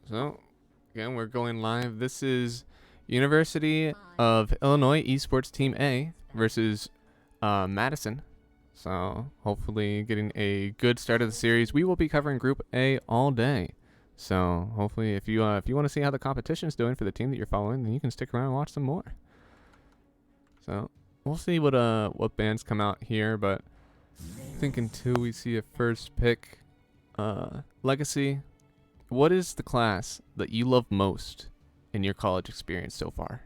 So, again, we're going live. This is University of Illinois Esports Team A versus Madison. So, hopefully, getting a good start of the series. We will be covering Group A all day. So, hopefully, if you want to see how the competition is doing for the team that you're following, then you can stick around and watch some more. So, we'll see what bands come out here, but I think until we see a first pick, Legacy. What is the class that you love most in your college experience so far?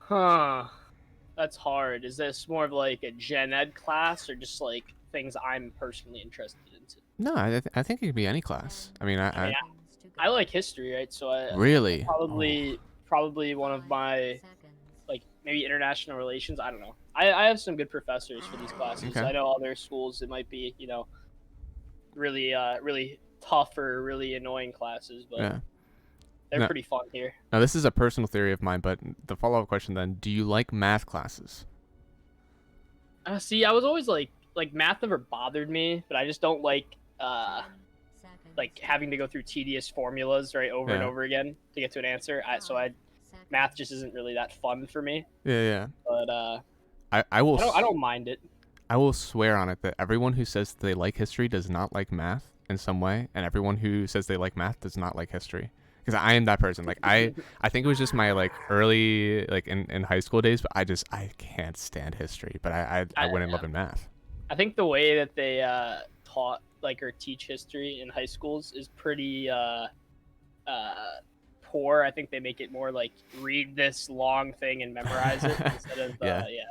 Huh. That's hard. Is this more of like a gen ed class or just like things I'm personally interested into? No, I think it could be any class. I mean, I mean, I like history, right? So I really. probably one of my like maybe international relations. I don't know. I have some good professors for these classes. Okay. I know other schools it might be really tough or really annoying classes, but Yeah. they're No, pretty fun here. now this is a personal theory of mine, but the follow-up question then: do you like math classes? See, I was always like math never bothered me, but I just don't like having to go through tedious formulas right over and Yeah. over again to get to an answer. So math just isn't really that fun for me. Yeah. But I will. I don't mind it. I will swear on it that everyone who says they like history does not like math in some way, and everyone who says they like math does not like history. Because I am that person. Like I think it was just my like early like in high school days, but I can't stand history. But I went in loving math. I think the way that they taught like or teach history in high schools is pretty poor. I think they make it more like read this long thing and memorize it instead of Yeah. yeah.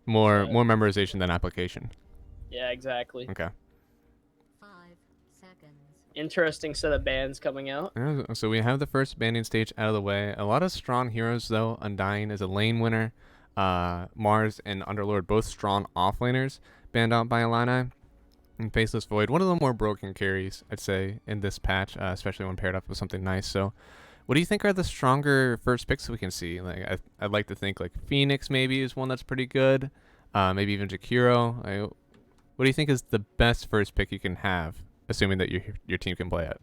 More memorization than application. Yeah, exactly. Okay. Interesting set of bands coming out. Yeah, so we have the first banding stage out of the way. A lot of strong heroes though. Undying is a lane winner. Mars and Underlord both strong offlaners. Banned out by Illini. And Faceless Void, one of the more broken carries, I'd say, in this patch, especially when paired up with something nice. So, what do you think are the stronger first picks we can see? Like, I'd like to think like Phoenix maybe is one that's pretty good. Maybe even Jakiro. What do you think is the best first pick you can have, assuming that your team can play it?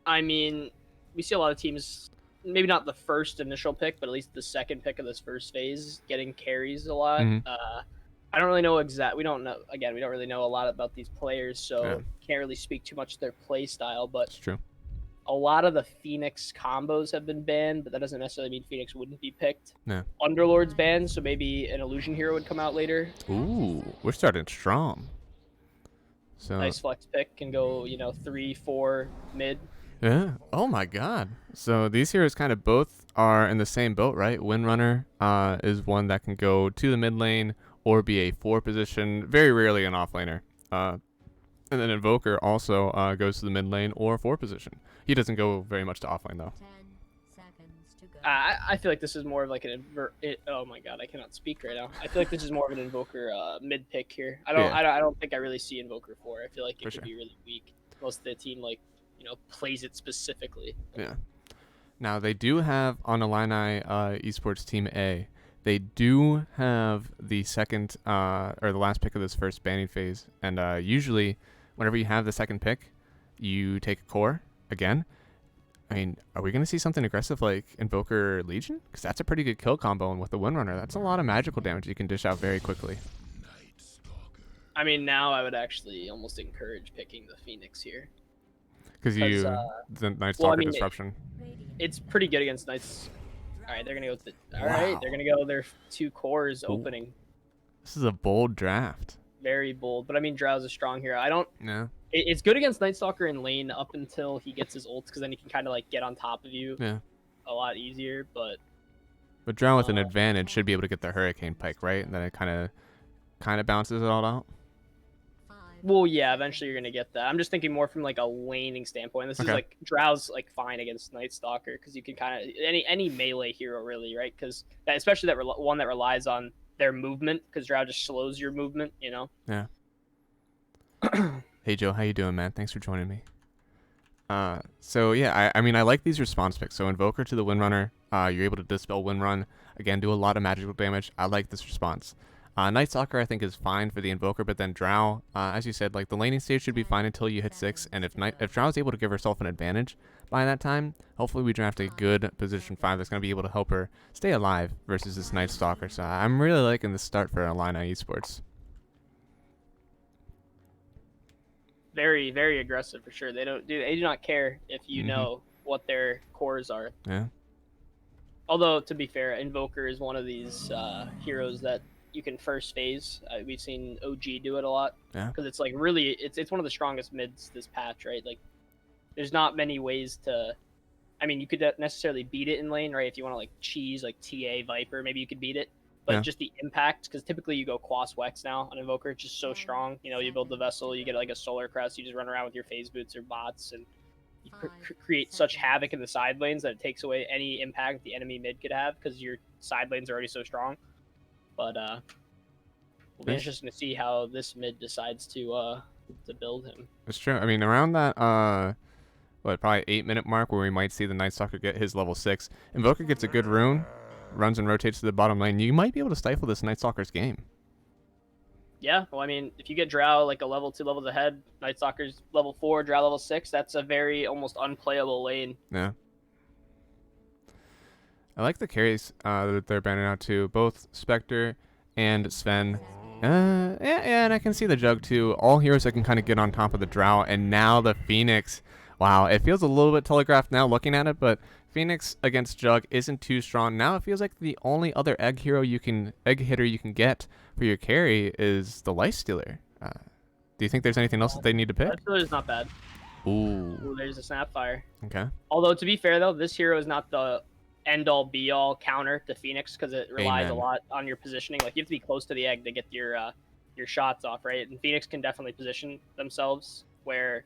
I mean, we see a lot of teams, maybe not the first initial pick, but at least the second pick of this first phase, getting carries a lot. Mm-hmm. I don't really know we don't know. Again, we don't really know a lot about these players, so Yeah. can't really speak too much to their play style. But It's true. a lot of the Phoenix combos have been banned, but that doesn't necessarily mean Phoenix wouldn't be picked. Yeah. Underlord's banned, so maybe an Illusion Hero would come out later. Ooh, we're starting strong. So Nice flex pick, can go 3-4 mid. yeah. Oh my God. So these heroes kind of both are in the same boat, right? Windrunner is one that can go to the mid lane or be a 4 position, very rarely an offlaner. And then Invoker also goes to the mid lane or 4 position. He doesn't go very much to offlane though. I feel like this is more of like oh my god, I cannot speak right now. I feel like this is more of an Invoker mid pick here. I don't think I really see Invoker 4. I feel like it could be really weak. Most of the team plays it specifically. Yeah. Now they do have on Illini Esports Team A. They do have the second or the last pick of this first banning phase, and usually, whenever you have the second pick, you take a core again. I mean, are we going to see something aggressive like Invoker Legion? Because that's a pretty good kill combo, and with the Windrunner, that's a lot of magical damage you can dish out very quickly. I mean, now I would actually almost encourage picking the Phoenix here. Because the Night Stalker disruption. It's pretty good against Knights. All right, they're gonna go with they're gonna go their 2 cores opening. This is a bold draft. Very bold, but I mean, Drow's a strong hero. I don't. Yeah. It's good against Night Stalker in lane up until he gets his ults, because then he can kind of like get on top of you. Yeah. A lot easier, but Drow with an advantage should be able to get the Hurricane Pike, right? And then it kind of balances it all out. Well, yeah, eventually you're gonna get that. I'm just thinking more from like a laning standpoint. This is like Drow's like fine against Night Stalker, because you can kind of any melee hero really, right? Because especially that one that relies on their movement, because Drow just slows your movement, Yeah. Hey Joe, how you doing, man? Thanks for joining me. So yeah, I mean I like these response picks. So Invoker to the Windrunner, you're able to dispel Windrun, again do a lot of magical damage. I like this response. Night Stalker I think is fine for the Invoker, but then Drow, as you said, like the laning stage should be fine until you hit 6, and if Drow is able to give herself an advantage by that time, hopefully we draft a good position 5 that's going to be able to help her stay alive versus this Night Stalker. So I'm really liking the start for Illini Esports. Very, very aggressive for sure. They do not care if you know what their cores are. Yeah. Although to be fair, Invoker is one of these heroes that you can first phase. We've seen OG do it a lot. Yeah. Because it's like really, it's one of the strongest mids this patch, right? Like, there's not many ways to. I mean, you could necessarily beat it in lane, right? If you want to like cheese like TA Viper, maybe you could beat it. But just the impact, because typically you go Quas Wex now on Invoker, it's just so strong. You know, you build the vessel, you get like a Solar Crest, you just run around with your phase boots or bots, and you create such havoc in the side lanes that it takes away any impact the enemy mid could have because your side lanes are already so strong. But we'll be interesting to see how this mid decides to build him. It's true. I mean, around that probably 8-minute mark where we might see the Night Stalker get his level 6, Invoker gets a good rune, runs and rotates to the bottom lane. You might be able to stifle this Night Stalker's game. Yeah, well, I mean, if you get Drow like a level 2 levels ahead, Night Stalker's level 4, Drow level 6, that's a very almost unplayable lane. Yeah. I like the carries that they're banning out too. Both Spectre and Sven. Yeah, and I can see the Jug too. All heroes that can kind of get on top of the Drow, and now the Phoenix. Wow, it feels a little bit telegraphed now looking at it, but Phoenix against Jug isn't too strong. Now it feels like the only other egg hitter you can get for your carry is the Lifestealer. Do you think there's anything else that they need to pick? Lifestealer's not bad. Ooh, there's a Snapfire. Okay. Although to be fair though, this hero is not the end-all be-all counter to Phoenix because it relies a lot on your positioning. Like you have to be close to the egg to get your shots off, right? And Phoenix can definitely position themselves where,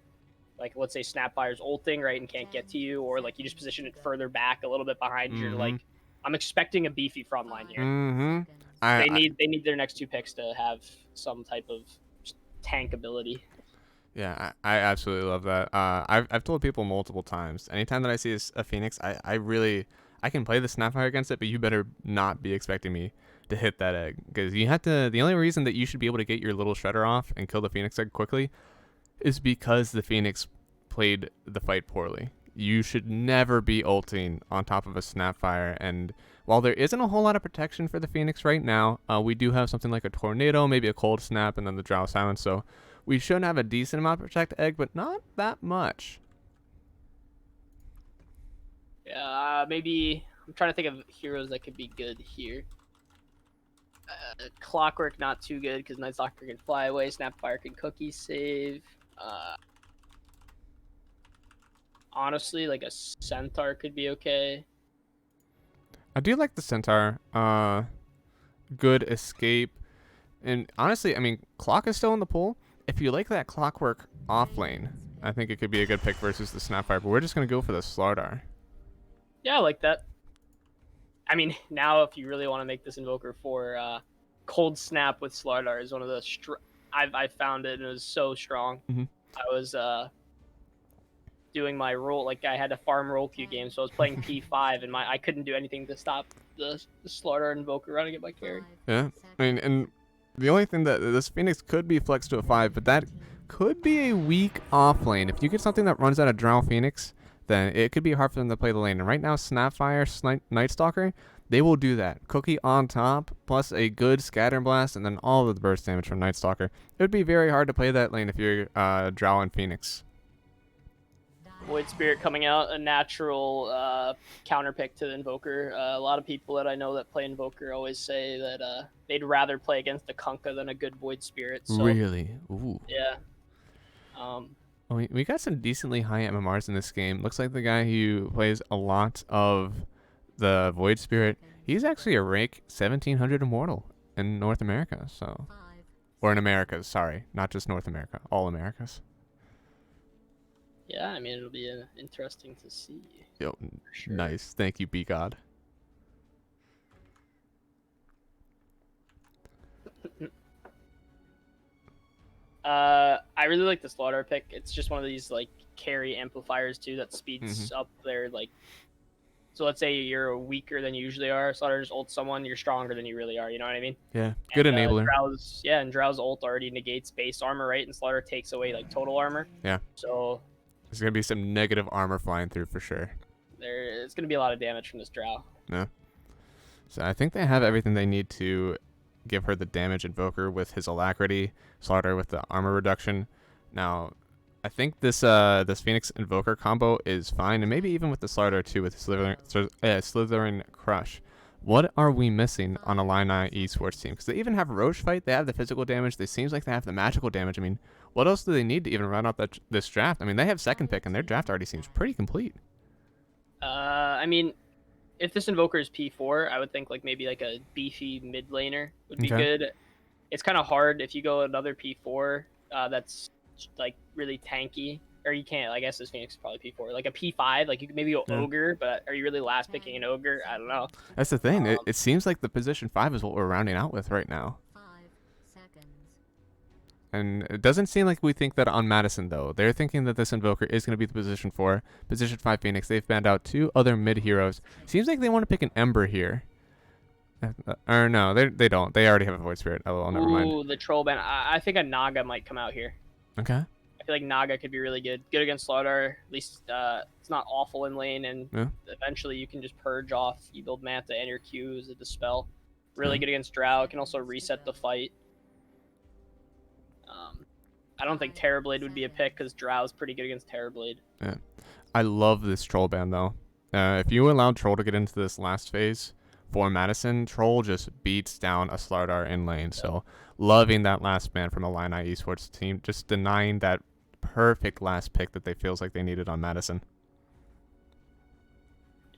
like, let's say Snapfire's ulting, right, and can't get to you, or like you just position it further back a little bit behind you. Like, I'm expecting a beefy front line here. They need their next 2 picks to have some type of tank ability. Yeah, I absolutely love that. I've told people multiple times. Anytime that I see a Phoenix, I can play the Snapfire against it, but you better not be expecting me to hit that egg, because you have to. The only reason that you should be able to get your little shredder off and kill the Phoenix egg quickly is because the Phoenix played the fight poorly. You should never be ulting on top of a Snapfire, and while there isn't a whole lot of protection for the Phoenix right now, we do have something like a Tornado, maybe a Cold Snap, and then the Drow Silence, so we should have a decent amount to protect the egg, but not that much. Yeah, maybe I'm trying to think of heroes that could be good here. Clockwork not too good because Night Stalker can fly away. Snapfire can cookie save. Honestly, like a Centaur could be okay. I do like the Centaur. Good escape. And honestly, I mean, Clock is still in the pool. If you like that Clockwork off lane, I think it could be a good pick versus the Snapfire, but we're just going to go for the Slardar. Yeah, I like that. I mean, now if you really want to make this Invoker for Cold Snap with Slardar is one of the... I found it and it was so strong. I was doing my roll, like I had a farm roll queue game, so I was playing P5 and I couldn't do anything to stop the Slardar Invoker running at my carry. Yeah, I mean, and the only thing that this Phoenix could be flexed to a 5, but that could be a weak off lane. If you get something that runs out of Drow Phoenix, then it could be hard for them to play the lane. And right now, Snapfire, Night Stalker, they will do that. Cookie on top, plus a good Scatter Blast, and then all of the burst damage from Night Stalker. It would be very hard to play that lane if you're Drow and Phoenix. Void Spirit coming out, a natural counter pick to the Invoker. A lot of people that I know that play Invoker always say that they'd rather play against a Kunkka than a good Void Spirit. So, really? Ooh. Yeah. We got some decently high MMRs in this game. Looks like the guy who plays a lot of the Void Spirit, he's actually a rank 1700 Immortal in North America. So, or in Americas, sorry. Not just North America, all Americas. Yeah, I mean, it'll be interesting to see. Yo, sure. Nice. Thank you, B-God. I really like the Slaughter pick. It's just one of these like carry amplifiers too that speeds up their like So let's say you're weaker than you usually are. Slaughter just ult someone, you're stronger than you really are. You know what I mean? Yeah, good And enabler. Drow's ult already negates base armor, right? And Slaughter takes away like total armor. Yeah. So There's gonna be some negative armor flying through for sure. there's gonna be a lot of damage from this Drow. Yeah. So I think they have everything they need to give her the damage invoker with his alacrity, Slaughter with the armor reduction. Now, I think this Phoenix invoker combo is fine, and maybe even with the Slaughter too with Slytherin Crush. What are we missing on Illini Esports team? Because they even have Roche fight, they have the physical damage, they seems like they have the magical damage. I mean, what else do they need to even run out this draft? I mean, they have second pick, and their draft already seems pretty complete. I mean, if this invoker is P4, I would think like maybe like a beefy mid laner would be good. It's kind of hard if you go another P4 that's like really tanky, or you can't. I guess this Phoenix is probably P4. Like a P5, like you could maybe go Ogre, but are you really last picking an Ogre? I don't know. That's the thing. It seems like the position 5 is what we're rounding out with right now. 5 seconds. And it doesn't seem like we think that on Madison, though. They're thinking that this Invoker is going to be the position 4. Position 5 Phoenix. They've banned out 2 other mid-heroes. Seems like they want to pick an Ember here. Or no, they don't. They already have a Void Spirit. Oh, never mind. Ooh, the Troll ban. I think a Naga might come out here. Okay. I feel like Naga could be really good. Good against Slaughter. At least it's not awful in lane, and eventually you can just purge off. You build Manta and your Q as a Dispel. Really good against Drow. It can also reset the fight. I don't think Terrorblade would be a pick because Drow is pretty good against Terrorblade. Yeah. I love this Troll ban, though. If you allow Troll to get into this last phase for Madison, Troll just beats down a Slardar in lane. So loving that last ban from Illini Esports team, just denying that perfect last pick that they feels like they needed on Madison.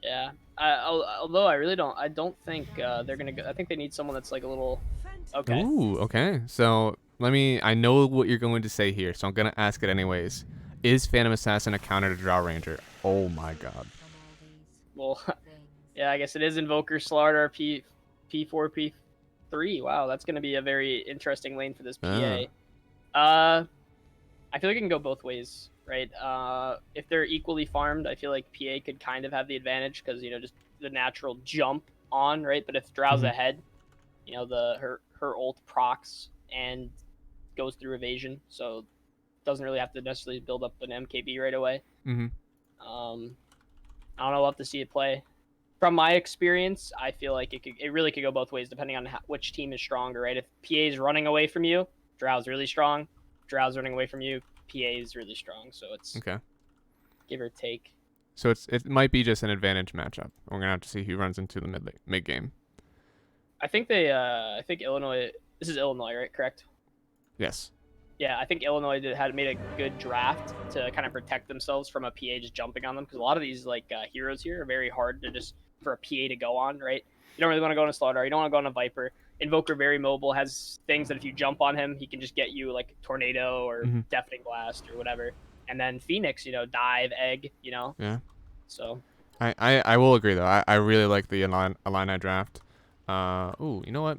Yeah. Although I don't think they're gonna go. I think they need someone that's like a little. Okay. Ooh, okay. So I know what you're going to say here, so I'm gonna ask it anyways. Is Phantom Assassin a counter to Drow Ranger? Oh my god. Well, yeah, I guess it is Invoker, Slaughter, P4, P3. Wow, that's gonna be a very interesting lane for this PA. I feel like it can go both ways, right? If they're equally farmed, I feel like PA could kind of have the advantage because just the natural jump on, right? But if Drow's ahead, her ult procs and goes through evasion, so doesn't really have to necessarily build up an MKB right away. I don't know. We'll have to see it play. From my experience, I feel like it really could go both ways depending on which team is stronger, right? If PA is running away from you, Drow's really strong. Drow's running away from you, PA is really strong. So it's give or take. So it might be just an advantage matchup. We're gonna have to see who runs into the mid game. I think Illinois. This is Illinois, right? Correct. Yes. Yeah, I think Illinois had made a good draft to kind of protect themselves from a PA just jumping on them, because a lot of these heroes here are very hard to just for a PA to go on, right? You don't really want to go on a Slaughter. You don't want to go on a Viper. Invoker, very mobile, has things that if you jump on him, he can just get you like Tornado or Deafening Blast or whatever. And then Phoenix, dive, egg, Yeah. So. I will agree though. I really like the Illini draft. Ooh, you know what?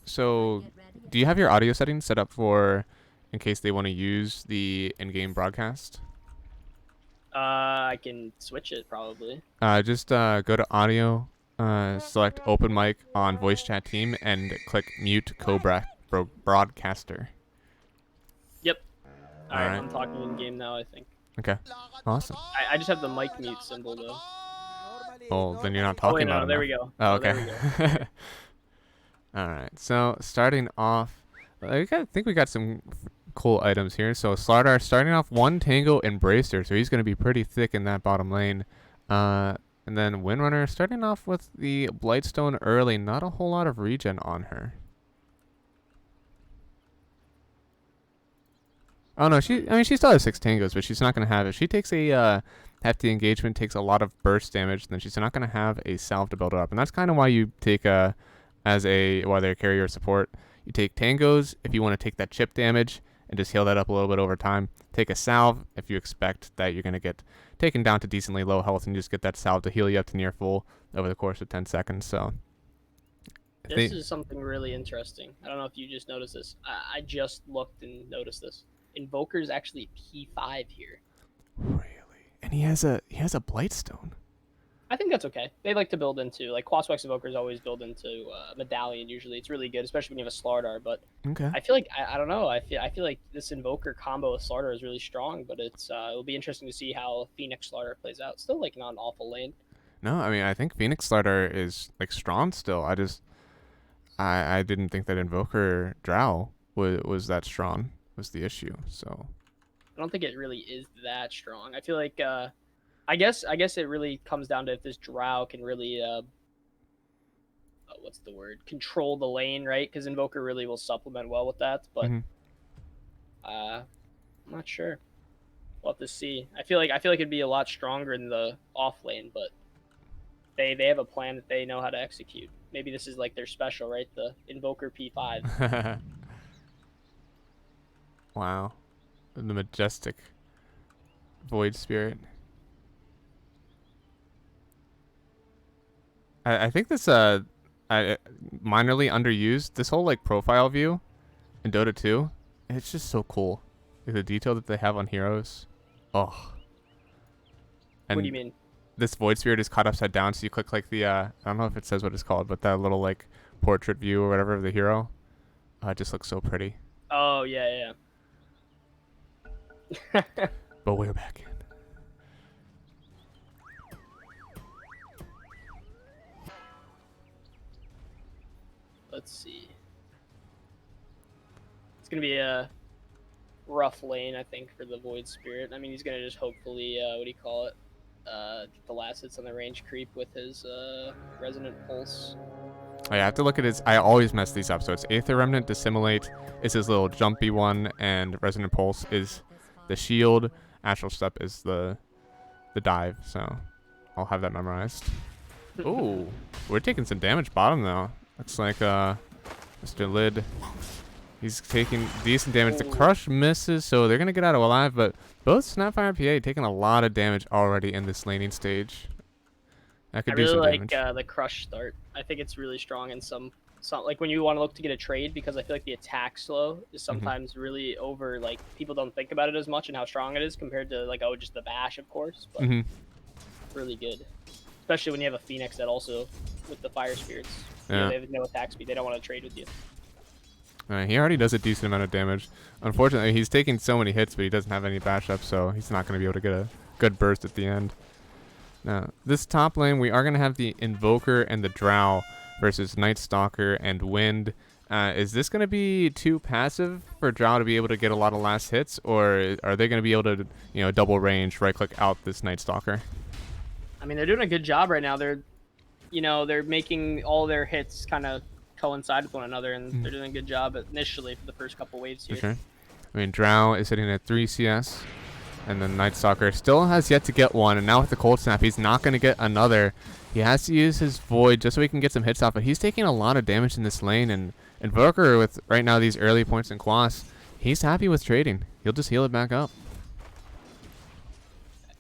So do you have your audio settings set up for in case they want to use the in-game broadcast? I can switch it probably. Just go to audio, select open mic on voice chat team, and click mute broadcaster. Yep. All right, right. I'm talking in game now, I think. Okay. Awesome. I just have the mic mute symbol though. Oh, then you're not talking about it. There we go. Oh, okay. There we go. All right. So starting off, I think we got some cool items here. So Slardar starting off 1 Tango Embracer, so he's going to be pretty thick in that bottom lane. And then Windrunner starting off with the Blightstone early, not a whole lot of regen on her. Oh no, she still has 6 Tangos, but she's not going to have it. She takes a hefty engagement, takes a lot of burst damage, then she's not going to have a salve to build her up. And that's kind of why you take whether a carrier or support, you take Tangos if you want to take that chip damage and just heal that up a little bit over time. Take a salve if you expect that you're going to get taken down to decently low health, and just get that salve to heal you up to near full over the course of 10 seconds. So this is something really interesting. I don't know if you just noticed this. I just looked and noticed this. Invoker's actually P5 here. Really? And he has a Blightstone. I think that's okay. They like to build into, like, Quaswex Evokers always build into Medallion usually. It's really good, especially when you have a Slardar. But Okay. I feel like, I don't know. I feel like this Invoker combo with Slardar is really strong, but it'll be interesting to see how Phoenix Slardar plays out. Still, like, not an awful lane. No, I mean I think Phoenix Starter is like strong still. I didn't think that Invoker Drow was that strong was the issue. So I don't think it really is that strong. I feel like, I guess it really comes down to if this Drow can really what's the word, control the lane, right? Because Invoker really will supplement well with that. But mhm. I'm not sure. We'll have to see. I feel like it'd be a lot stronger in the off lane, but they have a plan that they know how to execute. Maybe this is like their special, right? The Invoker P5. Wow, the majestic Void Spirit. I think this minorly underused. This whole like profile view in Dota 2, it's just so cool. Like, the detail that they have on heroes. Oh. And What do you mean? this Void Spirit is caught upside down, so you click like the I don't know if it says what it's called, but that little like portrait view or whatever of the hero. It just looks so pretty. Oh yeah. But we're back in. Let's see. It's gonna be a rough lane, I think, for the Void Spirit. I mean, he's gonna just hopefully, what do you call it? Get the last hits on the range creep with his Resonant Pulse. Oh, yeah, I have to look at his. I always mess these up. So it's Aether Remnant, Dissimulate is his little jumpy one, and Resonant Pulse is the shield. Astral Step is the dive. So I'll have that memorized. Ooh, we're taking some damage bottom though. Looks like Mr. Lid. He's taking decent damage. The crush misses, so they're gonna get out alive. But both Snapfire and PA taking a lot of damage already in this laning stage. That could I do really some like damage. the crush start. I think it's really strong in some like when you want to look to get a trade, because I feel like the attack slow is sometimes really over, like people don't think about it as much and how strong it is compared to like, oh, just the bash, of course, but really good, especially when you have a Phoenix that also with the fire spirits. Yeah. They have no attack speed. They don't want to trade with you. He already does a decent amount of damage. Unfortunately, he's taking so many hits, but he doesn't have any bash up, so he's not going to be able to get a good burst at the end. Now, this top lane, we are going to have the Invoker and the Drow versus Night Stalker and Wind. Is this going to be too passive for Drow to be able to get a lot of last hits, or are they going to be able to, double range, right-click out this Night Stalker? I mean, they're doing a good job right now. They're making all their hits kind of coincide with one another, and they're doing a good job initially for the first couple waves here. For sure. I mean, Drow is sitting at 3 CS, and then Night Stalker still has yet to get one, and now with the Cold Snap, he's not going to get another. He has to use his Void just so he can get some hits off, but he's taking a lot of damage in this lane, and Invoker, with right now these early points in Quas, he's happy with trading. He'll just heal it back up.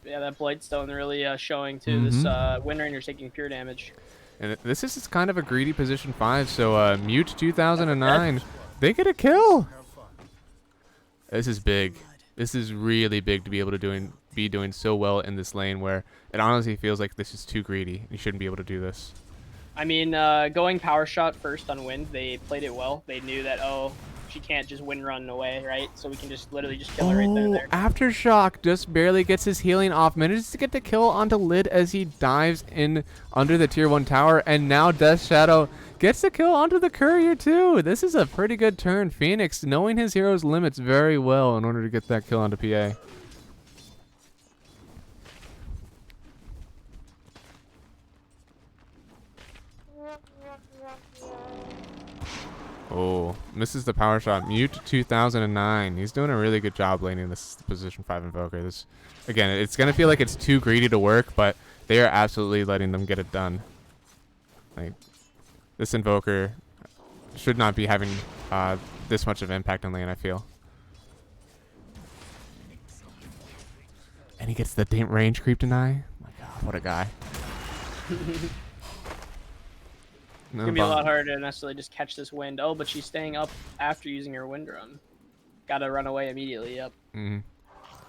Yeah, that Blightstone really showing too. This Wind Ranger's taking pure damage. And this is kind of a greedy position 5, so Mute 2009, they get a kill. This is big. This is really big to be able to be doing so well in this lane where it honestly feels like this is too greedy. You shouldn't be able to do this. I mean, going power shot first on Wind, they played it well. They knew that, oh, she can't just Wind run away, right? So we can just literally just kill her right then and there. Aftershock just barely gets his healing off. Manages to get the kill onto Lid as he dives in under the tier 1 tower. And now Death Shadow gets the kill onto the courier too. This is a pretty good turn. Phoenix knowing his hero's limits very well in order to get that kill onto PA. Oh, misses the power shot. Mute 2009. He's doing a really good job laning this position 5 Invoker. This, again, it's going to feel like it's too greedy to work, but they are absolutely letting them get it done. Like, this Invoker should not be having this much of impact on lane, I feel. And he gets the range creep deny. Oh my god, what a guy. It's going to be a lot harder to necessarily just catch this Wind. Oh, but she's staying up after using her Wind run. Got to run away immediately, yep.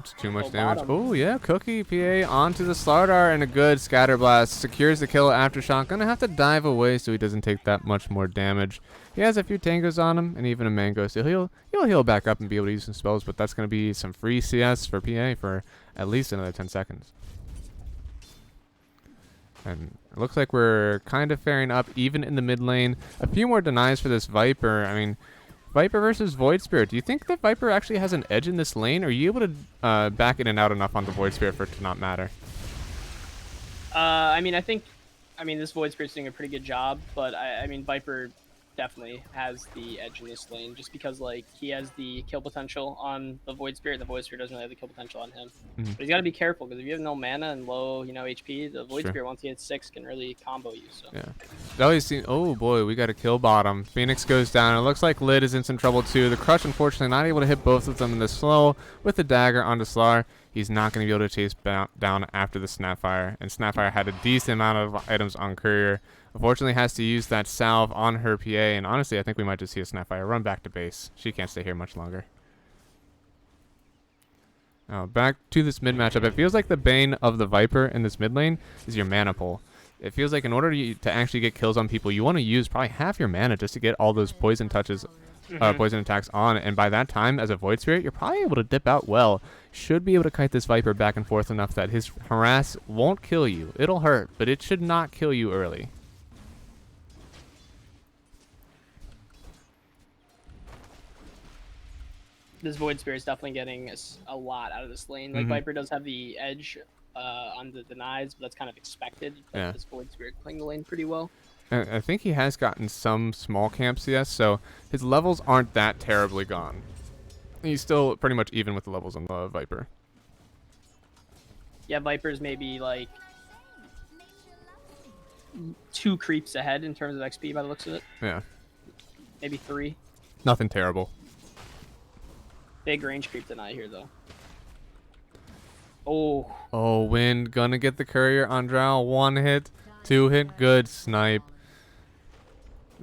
It's too much Oh, damage. bottom. Oh, yeah. Cookie PA onto the Slardar and a good scatter blast. Secures the kill aftershock. Gonna have to dive away so he doesn't take that much more damage. He has a few tangos on him and even a mango, so he'll heal back up and be able to use some spells, but that's gonna be some free CS for PA for at least another 10 seconds. And it looks like we're kind of faring up even in the mid lane. A few more denies for this Viper. I mean, Viper versus Void Spirit. Do you think that Viper actually has an edge in this lane? Or are you able to back in and out enough on the Void Spirit for it to not matter? I mean, this Void Spirit's doing a pretty good job, but I mean, Viper definitely has the edge in this lane just because, like, he has the kill potential on the Void Spirit. The Void Spirit doesn't really have the kill potential on him. Mm-hmm. But he's got to be careful because if you have no mana and low, HP, the Void Sure. Spirit, once he hits 6, can really combo you. So. Yeah. It always seems, oh boy, we got to kill bottom. Phoenix goes down. It looks like Lid is in some trouble too. The Crush, unfortunately, not able to hit both of them in the slow with the dagger onto Slar. He's not going to be able to chase down after the Snapfire. And Snapfire had a decent amount of items on Courier. Unfortunately, has to use that salve on her PA. And honestly, I think we might just see a Snapfire run back to base. She can't stay here much longer. Now, back to this mid matchup. It feels like the bane of the Viper in this mid lane is your mana pull. It feels like in order to actually get kills on people, you want to use probably half your mana just to get all those poison touches, poison attacks on. And by that time, as a Void Spirit, you're probably able to dip out well. Should be able to kite this Viper back and forth enough that his harass won't kill you. It'll hurt, but it should not kill you early. This Void Spirit is definitely getting a lot out of this lane. Like, Viper does have the edge on the denies, but that's kind of expected. But Yeah. this Void Spirit playing the lane pretty well. I think he has gotten some small camp CS, so his levels aren't that terribly gone. He's still pretty much even with the levels on the Viper. Yeah, Viper's maybe like 2 creeps ahead in terms of XP by the looks of it. Yeah. Maybe 3. Nothing terrible. Big range creep deny here, though. Oh. Oh, Wind gonna get the Courier on Drow. 1 hit, 2 hit, good snipe.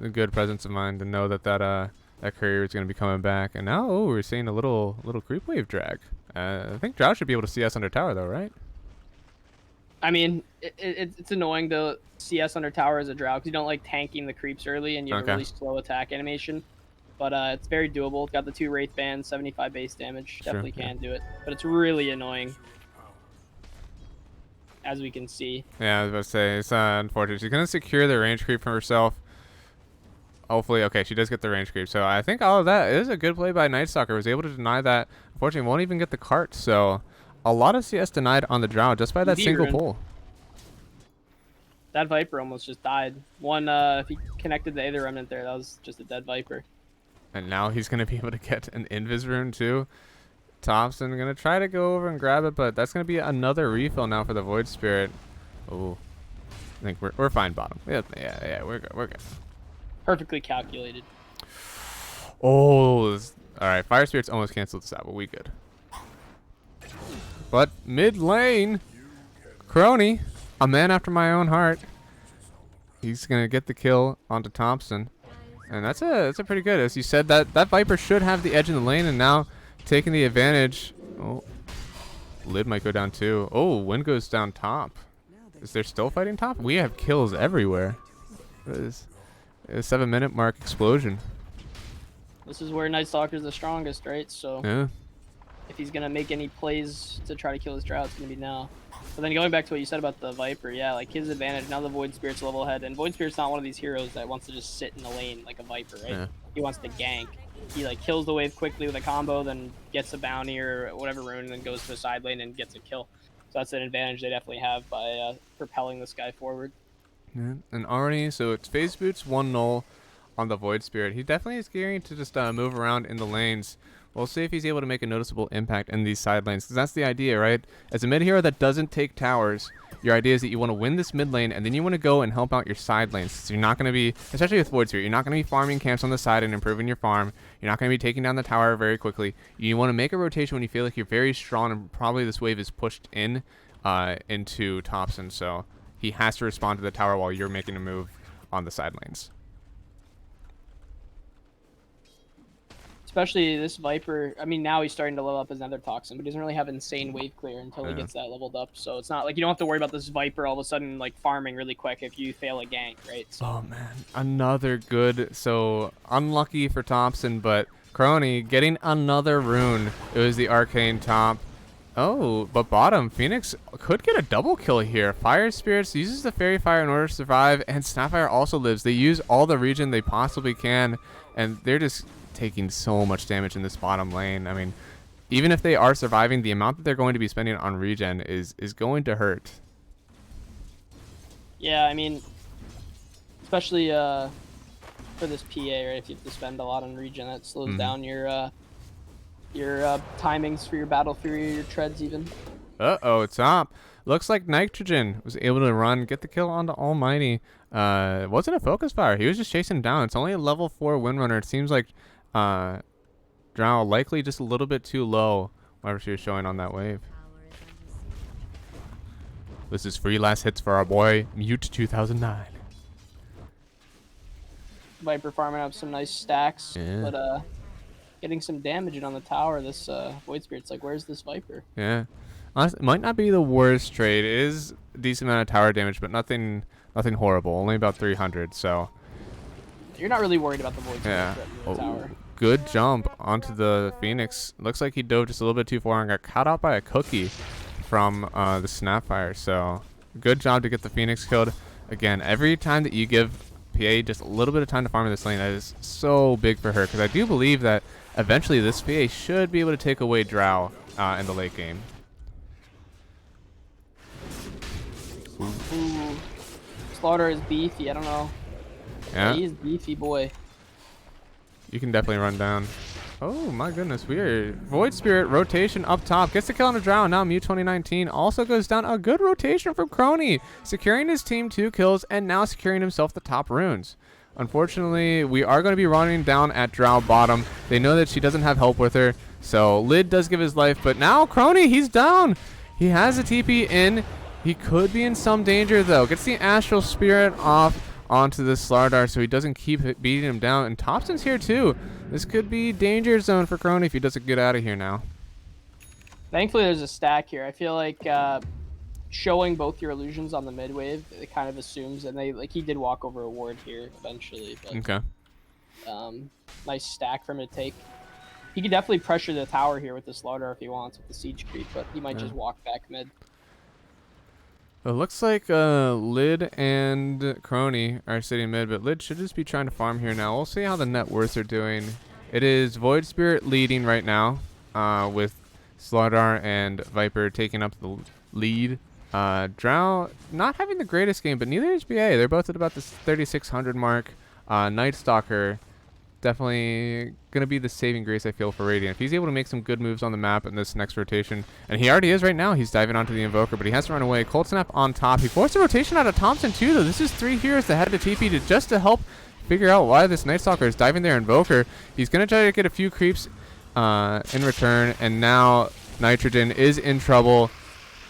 A good presence of mind to know that that Courier is gonna be coming back. And now we're seeing a little creep wave drag. I think Drow should be able to CS under tower though, right? I mean, it's annoying to CS under tower as a Drow because you don't like tanking the creeps early and you have a really slow attack animation. But it's very doable. It's got the 2 Wraith Bands, 75 base damage. Definitely can do it. But it's really annoying, as we can see. Yeah, I was about to say, it's unfortunate. She's going to secure the range creep for herself. Hopefully, okay, she does get the range creep. So I think all of that is a good play by Nightstalker. Was able to deny that. Unfortunately, won't even get the cart. So a lot of CS denied on the Drow just by that single pull. That Viper almost just died. If he connected the Aether Remnant there, that was just a dead Viper. And now he's going to be able to get an Invis rune too. Thompson going to try to go over and grab it, but that's going to be another refill now for the Void Spirit. Oh, I think we're fine bottom. Yeah, we're good. We're good. Perfectly calculated. Oh, all right. Fire Spirit's almost canceled this out, but we good. But mid lane, Crony, a man after my own heart. He's going to get the kill onto Thompson. And that's a pretty good. As you said, that Viper should have the edge in the lane, and now taking the advantage. Oh, Lid might go down too. Oh, Wind goes down top. Is there still fighting top? We have kills everywhere. It is a 7-minute mark explosion. This is where Nightstalker's the strongest, right? So Yeah. if he's gonna make any plays to try to kill his Drow, it's gonna be now. But then going back to what you said about the Viper, yeah, like his advantage, now the Void Spirit's level ahead, and Void Spirit's not one of these heroes that wants to just sit in the lane like a Viper, right? Yeah. He wants to gank. He like kills the wave quickly with a combo, then gets a bounty or whatever rune, and then goes to a side lane and gets a kill. So that's an advantage they definitely have by propelling this guy forward. Yeah. And already, so it's Phase Boots 1-0 on the Void Spirit. He definitely is gearing to just move around in the lanes. We'll see if he's able to make a noticeable impact in these side lanes, because that's the idea, right? As a mid hero that doesn't take towers, your idea is that you want to win this mid lane, and then you want to go and help out your side lanes. So you're not going to be, especially with Void Spirit, you're not going to be farming camps on the side and improving your farm. You're not going to be taking down the tower very quickly. You want to make a rotation when you feel like you're very strong, and probably this wave is pushed in into Thompson. So he has to respond to the tower while you're making a move on the side lanes. Especially this Viper. I mean, now he's starting to level up his Nether Toxin, but he doesn't really have insane wave clear until he gets that leveled up. So it's not like you don't have to worry about this Viper all of a sudden like farming really quick if you fail a gank, right? So. Oh man, another good. So unlucky for Thompson, but Crony getting another rune. It was the arcane top. Oh, but bottom, Phoenix could get a double kill here. Fire Spirits uses the Fairy Fire in order to survive, and Snapfire also lives. They use all the regen they possibly can, and they're just taking so much damage in this bottom lane. I mean, even if they are surviving, the amount that they're going to be spending on regen is going to hurt. Yeah, I mean, especially for this PA, right? If you have to spend a lot on regen, that slows down your timings for your Battle Fury, your treads even. Uh-oh, top. Looks like Nitrogen was able to get the kill onto Almighty. It wasn't a focus fire. He was just chasing him down. It's only a level 4 Windrunner. It seems like Drow likely just a little bit too low, whatever she was showing on that wave. This is free last hits for our boy, Mute 2009. Viper farming up some nice stacks, but getting some damage in on the tower. This Void Spirit's like, where's this Viper? Yeah. Honestly, it might not be the worst trade. It is a decent amount of tower damage, but nothing horrible. Only about 300, so. You're not really worried about the Void Spirit yeah. the tower. Good jump onto the Phoenix. Looks like he dove just a little bit too far and got caught out by a cookie from the Snapfire. So good job to get the Phoenix killed. Again, every time that you give PA just a little bit of time to farm in this lane, that is so big for her, because I do believe that eventually this PA should be able to take away Drow in the late game. Ooh. Slaughter is beefy. I don't know. Yeah. He's beefy boy. You can definitely run down. Oh my goodness, weird. Void Spirit rotation up top. Gets the kill on a Drow. Now Mew 2019 also goes down. A good rotation from Crony. Securing his team 2 kills and now securing himself the top runes. Unfortunately, we are going to be running down at Drow bottom. They know that she doesn't have help with her. So Lid does give his life, but now Crony, he's down. He has a TP in. He could be in some danger though. Gets the Astral Spirit off onto the Slardar so he doesn't keep beating him down. And Thompson's here too. This could be danger zone for Crony if he doesn't get out of here now. Thankfully there's a stack here. I feel like showing both your illusions on the mid wave, it kind of assumes, and he did walk over a ward here eventually. But, okay. Nice stack for him to take. He could definitely pressure the tower here with the Slardar if he wants with the siege creep, but he might just walk back mid. It looks like Lid and Crony are sitting mid, but Lid should just be trying to farm here now. We'll see how the net worths are doing. It is Void Spirit leading right now, with Slardar and Viper taking up the lead. Drow not having the greatest game, but neither is BA. They're both at about the 3,600 mark. Night Stalker definitely going to be the saving grace, I feel, for Radiant. If he's able to make some good moves on the map in this next rotation, and he already is right now, he's diving onto the Invoker, but he has to run away. Cold Snap on top. He forced a rotation out of Thompson too, though. This is 3 heroes that had to TP just to help figure out why this Night Stalker is diving their Invoker. He's going to try to get a few creeps in return, and now Nitrogen is in trouble.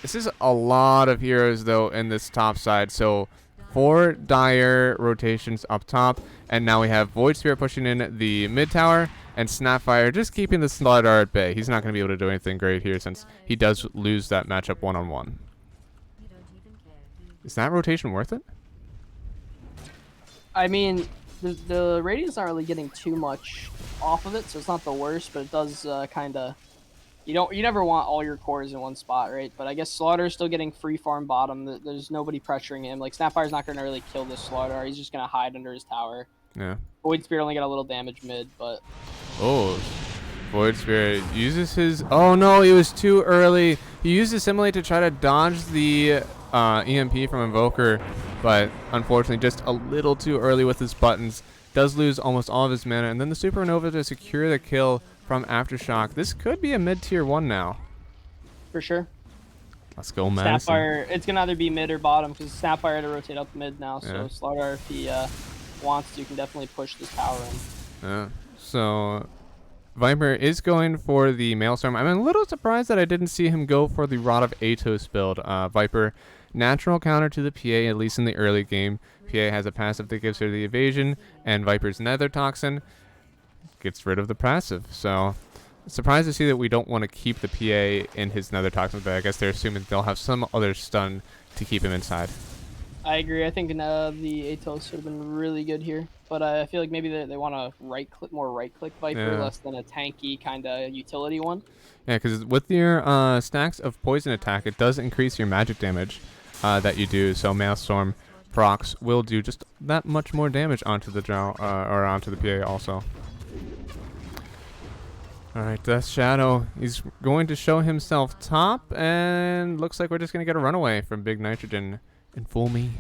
This is a lot of heroes, though, in this top side, so 4 dire rotations up top, and now we have Void Spirit pushing in the mid tower, and Snapfire just keeping the Slardar at bay. He's not going to be able to do anything great here since he does lose that matchup one-on-one. Is that rotation worth it? I mean, the Radiant's not really getting too much off of it, so it's not the worst, but it does kind of... You never want all your cores in one spot, right? But I guess Slaughter's still getting free farm bottom. There's nobody pressuring him. Like, Snapfire's not going to really kill this Slaughter. He's just going to hide under his tower. Yeah. Void Spirit only got a little damage mid, but... Oh, Void Spirit uses his... Oh, no, he was too early. He used Assimilate to try to dodge the EMP from Invoker, but unfortunately just a little too early with his buttons. Does lose almost all of his mana, and then the Supernova to secure the kill from Aftershock. This could be a mid-tier 1 now. For sure. Let's go, Madison. Snapfire, it's going to either be mid or bottom, because Snapfire had to rotate up mid now, so Slaughter, if he wants to, can definitely push this tower in. Yeah. So, Viper is going for the Maelstrom. I'm a little surprised that I didn't see him go for the Rod of Atos build. Viper, natural counter to the PA, at least in the early game. PA has a passive that gives her the evasion, and Viper's Nether Toxin. gets rid of the passive. So surprised to see that we don't want to keep the PA in his nether toxins, but I guess they're assuming they'll have some other stun to keep him inside. I agree. I think the Atos would have been really good here, but I feel like maybe they want to more right-click Viper, less than a tanky kind of utility one. Yeah, because with your stacks of poison attack, it does increase your magic damage that you do. So Maelstrom procs will do just that much more damage onto the Drow or onto the PA also. All right, Death Shadow. He's going to show himself top, and looks like we're just going to get a runaway from Big Nitrogen and Fool Me.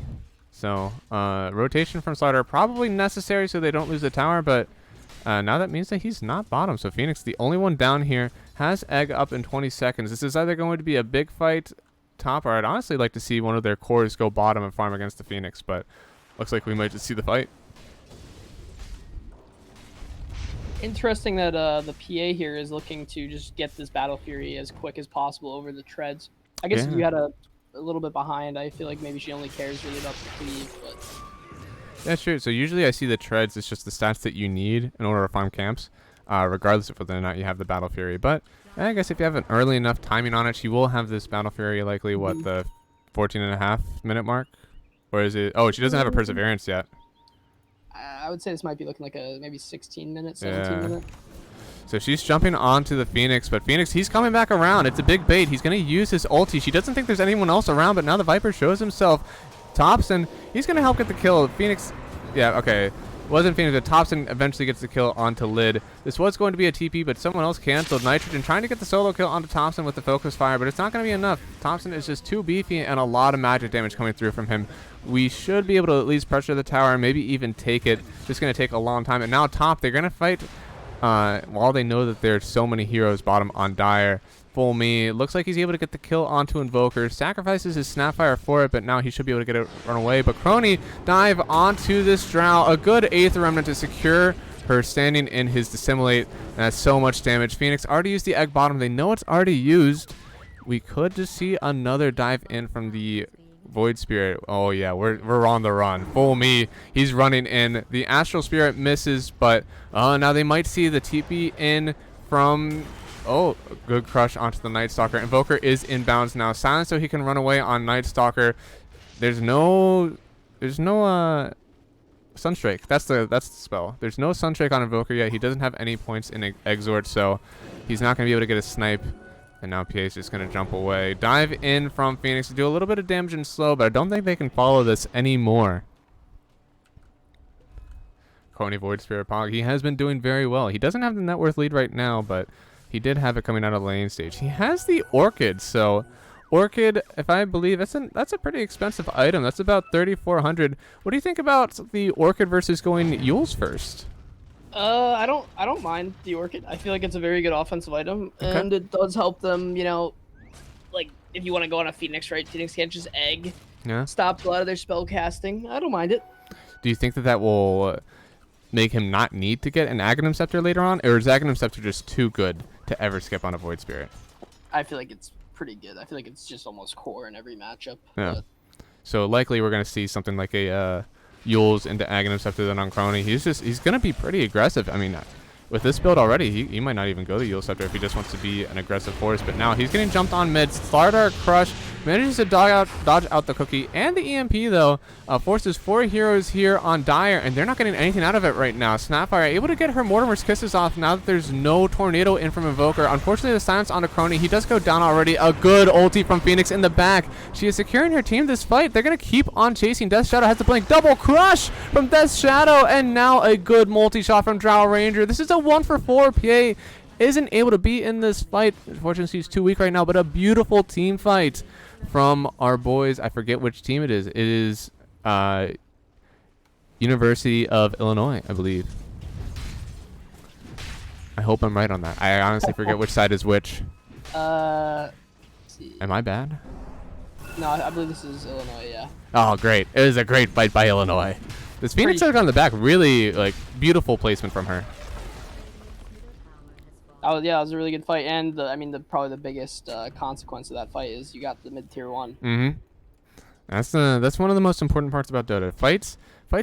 So rotation from Slider probably necessary so they don't lose the tower, but now that means that he's not bottom. So Phoenix, the only one down here, has Egg up in 20 seconds. This is either going to be a big fight top, or I'd honestly like to see one of their cores go bottom and farm against the Phoenix, but looks like we might just see the fight. Interesting that the PA here is looking to just get this Battle Fury as quick as possible over the treads. I guess if you had a little bit behind, I feel like maybe she only cares really about the cleave, but... Yeah, sure. So usually I see the treads as just the stats that you need in order to farm camps, regardless of whether or not you have the Battle Fury. But I guess if you have an early enough timing on it, she will have this Battle Fury likely, what, the 14.5-minute mark? Or is it... Oh, she doesn't have a Perseverance yet. I would say this might be looking like a maybe 16 minute, 17 minute. So she's jumping onto the Phoenix, but Phoenix, he's coming back around. It's a big bait. He's going to use his ulti. She doesn't think there's anyone else around, but now the Viper shows himself. Thompson, he's going to help get the kill. Phoenix, yeah, okay. Wasn't Phoenix, but Thompson eventually gets the kill onto Lid. This was going to be a TP, but someone else canceled. Nitrogen trying to get the solo kill onto Thompson with the focus fire, but it's not going to be enough. Thompson is just too beefy and a lot of magic damage coming through from him. We should be able to at least pressure the tower, maybe even take it. Just going to take a long time. And now top, they're going to fight while they know that there's so many heroes bottom on Dire. Fool Me. Looks like he's able to get the kill onto Invoker. Sacrifices his Snapfire for it, but now he should be able to get it run away. But Crony dive onto this Drow. A good Aether Remnant to secure her standing in his Dissimulate. And that's so much damage. Phoenix already used the egg bottom. They know it's already used. We could just see another dive in from the Void Spirit. Oh yeah, we're on the run. Fool Me. He's running in. The Astral Spirit misses, but now they might see the TP in from... Oh, good crush onto the Night Stalker. Invoker is inbounds now. Silence so he can run away on Night Stalker. There's no Sunstrike. That's the spell. There's no Sunstrike on Invoker yet. He doesn't have any points in Exort, so he's not going to be able to get a snipe. And now PA is just going to jump away. Dive in from Phoenix to do a little bit of damage and slow, but I don't think they can follow this anymore. Coney Void Spirit Pog. He has been doing very well. He doesn't have the net worth lead right now, but he did have it coming out of lane stage. He has the Orchid, so Orchid, if I believe, that's a pretty expensive item. That's about 3,400. What do you think about the Orchid versus going Yules first? I don't mind the Orchid. I feel like it's a very good offensive item, and it does help them, you know, like if you want to go on a Phoenix, right? Phoenix can't just egg. Yeah. Stops a lot of their spell casting. I don't mind it. Do you think that will make him not need to get an Aghanim Scepter later on, or is Aghanim Scepter just too good to ever skip on a Void Spirit? I feel like it's pretty good. I feel like it's just almost core in every matchup. Yeah. So likely we're going to see something like a Yules into Aghanim Scepter than on Crony. He's going to be pretty aggressive. I mean, with this build already, he might not even go the Yule Scepter if he just wants to be an aggressive force. But now he's getting jumped on mid. Slardar Crush manages to dodge out the cookie. And the EMP, though, forces 4 heroes here on Dire, and they're not getting anything out of it right now. Snapfire able to get her Mortimer's Kisses off now that there's no Tornado in from Invoker. Unfortunately, the silence onto Crony. He does go down already. A good ulti from Phoenix in the back. She is securing her team this fight. They're going to keep on chasing. Death Shadow has to blink. Double crush from Death Shadow, and now a good multi-shot from Drow Ranger. This is a 1-for-4. PA isn't able to be in this fight. Unfortunately, he's too weak right now, but a beautiful team fight from our boys. I forget which team it is. It is University of Illinois, I believe. I hope I'm right on that. I honestly forget which side is which. Let's see. Am I bad? No, I believe this is Illinois, yeah. Oh, great. It was a great fight by Illinois. This Phoenix Hook on the back, really like beautiful placement from her. Oh yeah, it was a really good fight, and I mean, probably the biggest consequence of that fight is you got the mid-tier 1. Mm-hmm. That's one of the most important parts about Dota. Fights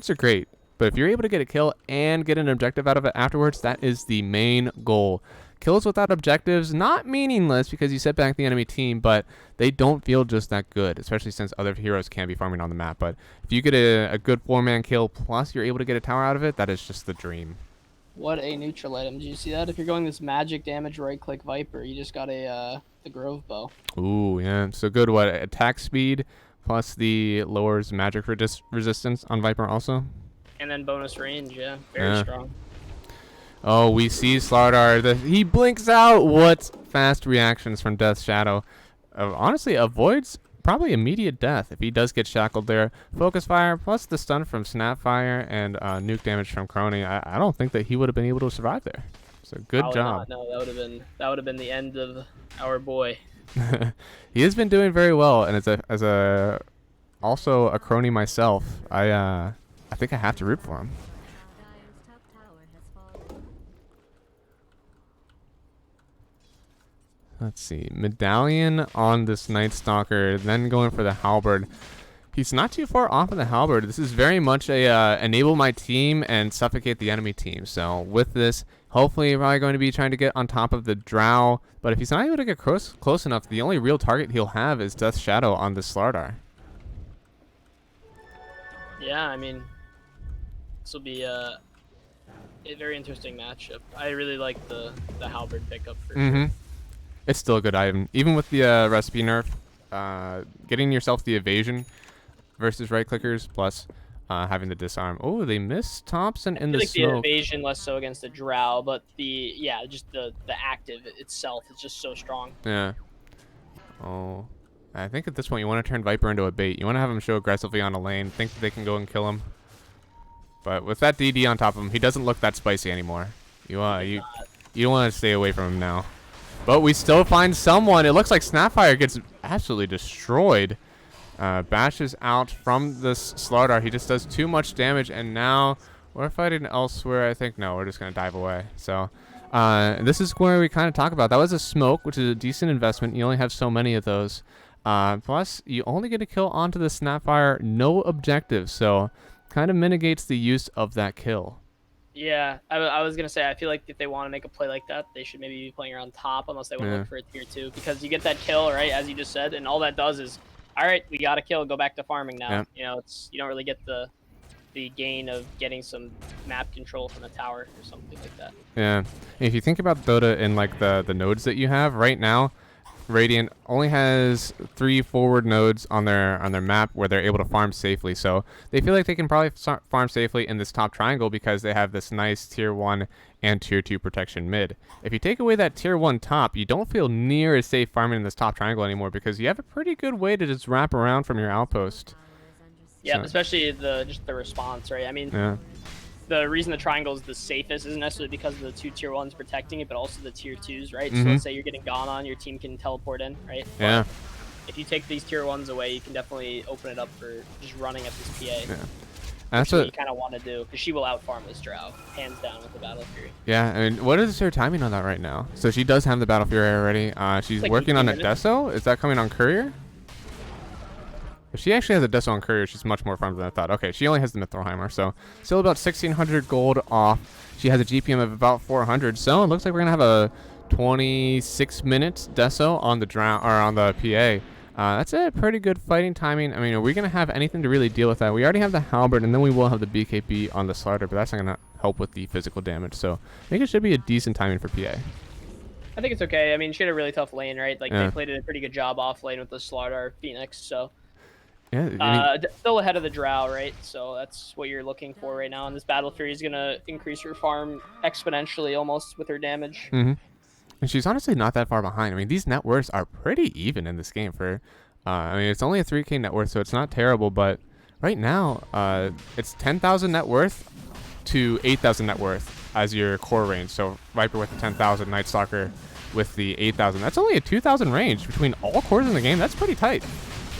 are great, But if you're able to get a kill and get an objective out of it afterwards, that is the main goal. Kills without objectives, not meaningless because you set back the enemy team, but they don't feel just that good, especially since other heroes can be farming on the map. But if you get a good 4-man kill, plus you're able to get a tower out of it, that is just the dream. What a neutral item. Did you see that? If you're going this magic damage right-click Viper, you just got the Grove Bow. Ooh, yeah. So good, what, attack speed, plus the lowers magic resistance on Viper also? And then bonus range, yeah. Very strong. Oh, we see Slardar. He blinks out. What fast reactions from Death Shadow. Honestly, avoids probably immediate death if he does get shackled there. Focus fire plus the stun from Snapfire and nuke damage from Crony. I don't think that he would have been able to survive there. So good job. No, that would have been the end of our boy. He has been doing very well, and as a also a Crony myself, I think I have to root for him. Let's see. Medallion on this Night Stalker, then going for the Halberd. He's not too far off of the Halberd. This is very much a enable my team and suffocate the enemy team. So with this, hopefully you're probably going to be trying to get on top of the Drow. But if he's not able to get close enough, the only real target he'll have is Death Shadow on the Slardar. Yeah, I mean, this will be a very interesting matchup. I really like the Halberd pickup for sure. It's still a good item. Even with the recipe nerf, getting yourself the evasion versus right clickers plus having the disarm. Oh, they missed Thompson in the smoke. The evasion less so against the Drow, but just the active itself is just so strong. Yeah. Oh, I think at this point you want to turn Viper into a bait. You want to have him show aggressively on a lane, think that they can go and kill him. But with that DD on top of him, he doesn't look that spicy anymore. You don't want to stay away from him now. But we still find someone. It looks like Snapfire gets absolutely destroyed. Bashes out from this Slardar. He just does too much damage, and now we're fighting elsewhere. I think no, we're just gonna dive away. So this is where we kind of talk about that was a smoke, which is a decent investment. You only have so many of those. Plus, you only get a kill onto the Snapfire, no objective, so kind of mitigates the use of that kill. Yeah, I was going to say, I feel like if they want to make a play like that, they should maybe be playing around top unless they want to look for a tier 2. Because you get that kill, right, as you just said, and all that does is, all right, we got a kill, go back to farming now. Yeah. You know, you don't really get the gain of getting some map control from the tower or something like that. Yeah, and if you think about Dota in like the nodes that you have right now, Radiant only has 3 forward nodes on their map where they're able to farm safely. So they feel like they can probably farm safely in this top triangle because they have this nice tier 1 and tier 2 protection mid. If you take away that tier 1 top, you don't feel near as safe farming in this top triangle anymore because you have a pretty good way to just wrap around from your outpost. Yeah, so, especially just the response, right? I mean, the reason the triangle is the safest isn't necessarily because of the 2 tier 1s protecting it, but also the tier 2s, right? So let's say you're getting gone on, your team can teleport in, right? Yeah. But if you take these tier 1s away, you can definitely open it up for just running at this PA. Yeah. That's what you kind of want to do, because she will outfarm this Drow, hands down with the Battle Fury. Yeah, I mean, what is her timing on that right now? So she does have the Battle Fury already. She's like working on a Deso. Is that coming on Courier? If she actually has a Deso on Courier, she's much more farmed than I thought. Okay, she only has the Mithrilheimer, so still about 1,600 gold off. She has a GPM of about 400, so it looks like we're gonna have a 26-minute Deso on the on the PA. That's a pretty good fighting timing. I mean, are we gonna have anything to really deal with that? We already have the Halberd, and then we will have the BKB on the Slardar, but that's not gonna help with the physical damage. So I think it should be a decent timing for PA. I think it's okay. I mean, she had a really tough lane, right? Like they played a pretty good job off lane with the Slardar Phoenix, so. Yeah, still ahead of the Drow, right? So that's what you're looking for right now. And this Battle Fury is going to increase her farm exponentially almost with her damage. And she's honestly not that far behind. I mean, these net worths are pretty even in this game. I mean, it's only a 3K net worth, so it's not terrible. But right now, it's 10,000 net worth to 8,000 net worth as your core range. So Viper with the 10,000, Night Stalker with the 8,000. That's only a 2,000 range between all cores in the game. That's pretty tight.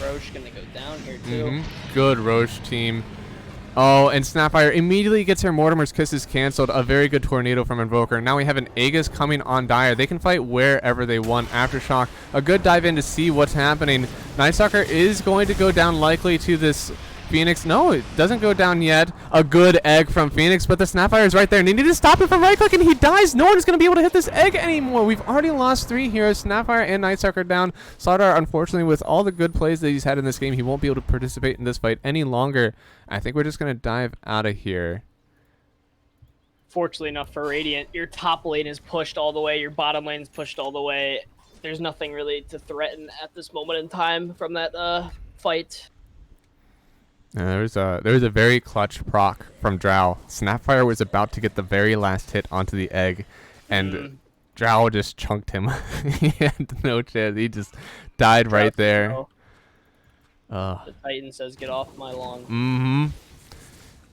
Roche gonna go down here too. Good Roche team. Oh, and Snapfire immediately gets her Mortimer's Kisses canceled. A very good tornado from Invoker. Now we have an Aegis coming on Dire. They can fight wherever they want. Aftershock. A good dive in to see what's happening. Night Stalker is going to go down likely to this Phoenix. No, it doesn't go down yet. A good egg from Phoenix, but the Snapfire is right there. And they need to stop it from right-click, and he dies. No one is going to be able to hit this egg anymore. We've already lost 3 heroes. Snapfire and Nightstalker down. Slardar, unfortunately, with all the good plays that he's had in this game, he won't be able to participate in this fight any longer. I think we're just going to dive out of here. Fortunately enough for Radiant, your top lane is pushed all the way. Your bottom lane is pushed all the way. There's nothing really to threaten at this moment in time from that fight. There was a very clutch proc from Drow. Snapfire was about to get the very last hit onto the egg, and Drow just chunked him. He had no chance. He just died right there. The Titan says, "Get off my lawn." Mm-hmm.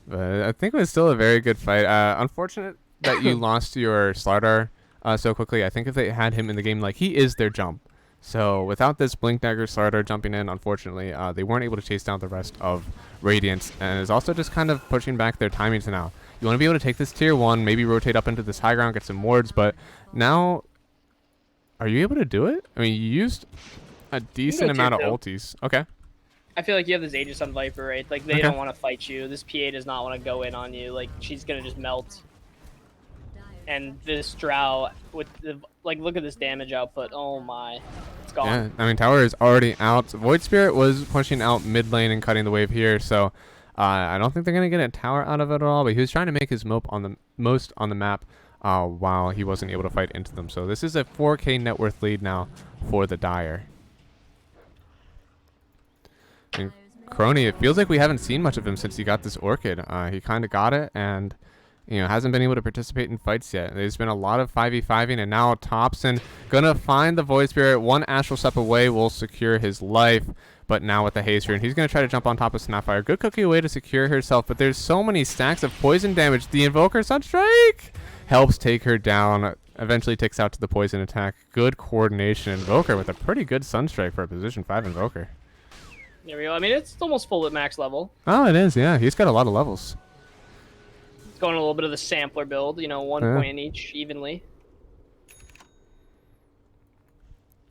But I think it was still a very good fight. Unfortunate that you lost your Slardar so quickly. I think if they had him in the game, like, he is their jump. So without this Blink Dagger Slardar jumping in, unfortunately, they weren't able to chase down the rest of Radiance, and is also just kind of pushing back their timings now. You want to be able to take this tier 1, maybe rotate up into this high ground, get some wards, but now, are you able to do it? I mean, you used a decent amount of ultis. Okay. I feel like you have this Aegis on Viper, right? Like, they don't want to fight you. This PA does not want to go in on you. Like, she's going to just melt. And this Drow, with the, like, look at this damage output. Oh my. It's gone. Yeah, I mean, tower is already out. Void Spirit was pushing out mid lane and cutting the wave here, so I don't think they're going to get a tower out of it at all, but he was trying to make his most on the map while he wasn't able to fight into them. So this is a 4K net worth lead now for the Dire. And Crony, it feels like we haven't seen much of him since he got this Orchid. He kind of got it and, you know, hasn't been able to participate in fights yet. There's been a lot of 5v5ing, and now Thompson gonna find the Void Spirit. 1 Astral Step away will secure his life, but now with the Haste Rune, he's gonna try to jump on top of Snapfire. Good cookie away to secure herself, but there's so many stacks of poison damage. The Invoker Sunstrike helps take her down. Eventually takes out to the poison attack. Good coordination. Invoker with a pretty good Sunstrike for a position 5 Invoker. There we go. I mean, it's almost full at max level. Oh, it is, yeah. He's got a lot of levels. It's going a little bit of the sampler build, you know, 1 point in each evenly.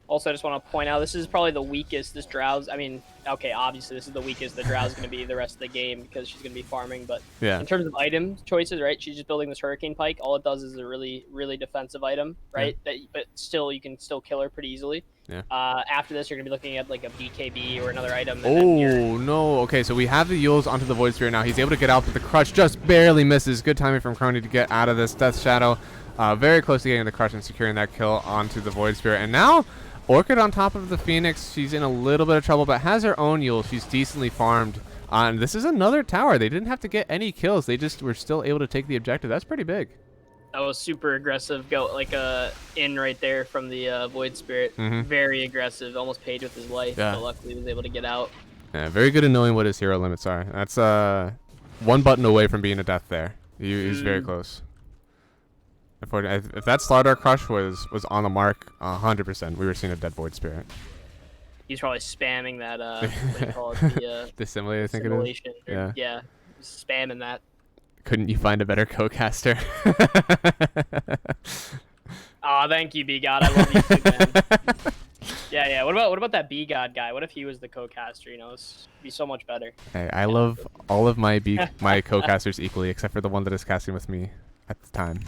Also, I just want to point out, this is probably the weakest this Drow's, I mean, okay, obviously this is the weakest the Drow's going to be the rest of the game because she's going to be farming, but yeah, in terms of item choices, right, she's just building this Hurricane Pike. All it does is a really, really defensive item, right, but still, you can still kill her pretty easily. Yeah. After this, you're going to be looking at like a BKB or another item. Oh, no. Okay, so we have the Yules onto the Void Spirit now. He's able to get out, but the Crush just barely misses. Good timing from Crony to get out of this Death Shadow. Very close to getting the Crush and securing that kill onto the Void Spirit. And now, Orchid on top of the Phoenix. She's in a little bit of trouble, but has her own Yule. She's decently farmed. And this is another tower. They didn't have to get any kills. They just were still able to take the objective. That's pretty big. That was super aggressive. Go like in right there from the Void Spirit. Very aggressive. Almost paid with his life, but luckily he was able to get out. Yeah, very good at knowing what his hero limits are. That's 1 button away from being a death there. He's very close. If that Slardar Crush was on the mark, 100%, we were seeing a dead Void Spirit. He's probably spamming that. What do you call it? The simulate, I think it is. Yeah, spamming that. Couldn't you find a better co-caster? Aw, thank you, B-God. I love you too, man. Yeah. What about that B-God guy? What if he was the co-caster? You know, it'd be so much better. Hey, I love all of my co-casters equally, except for the one that is casting with me at the time.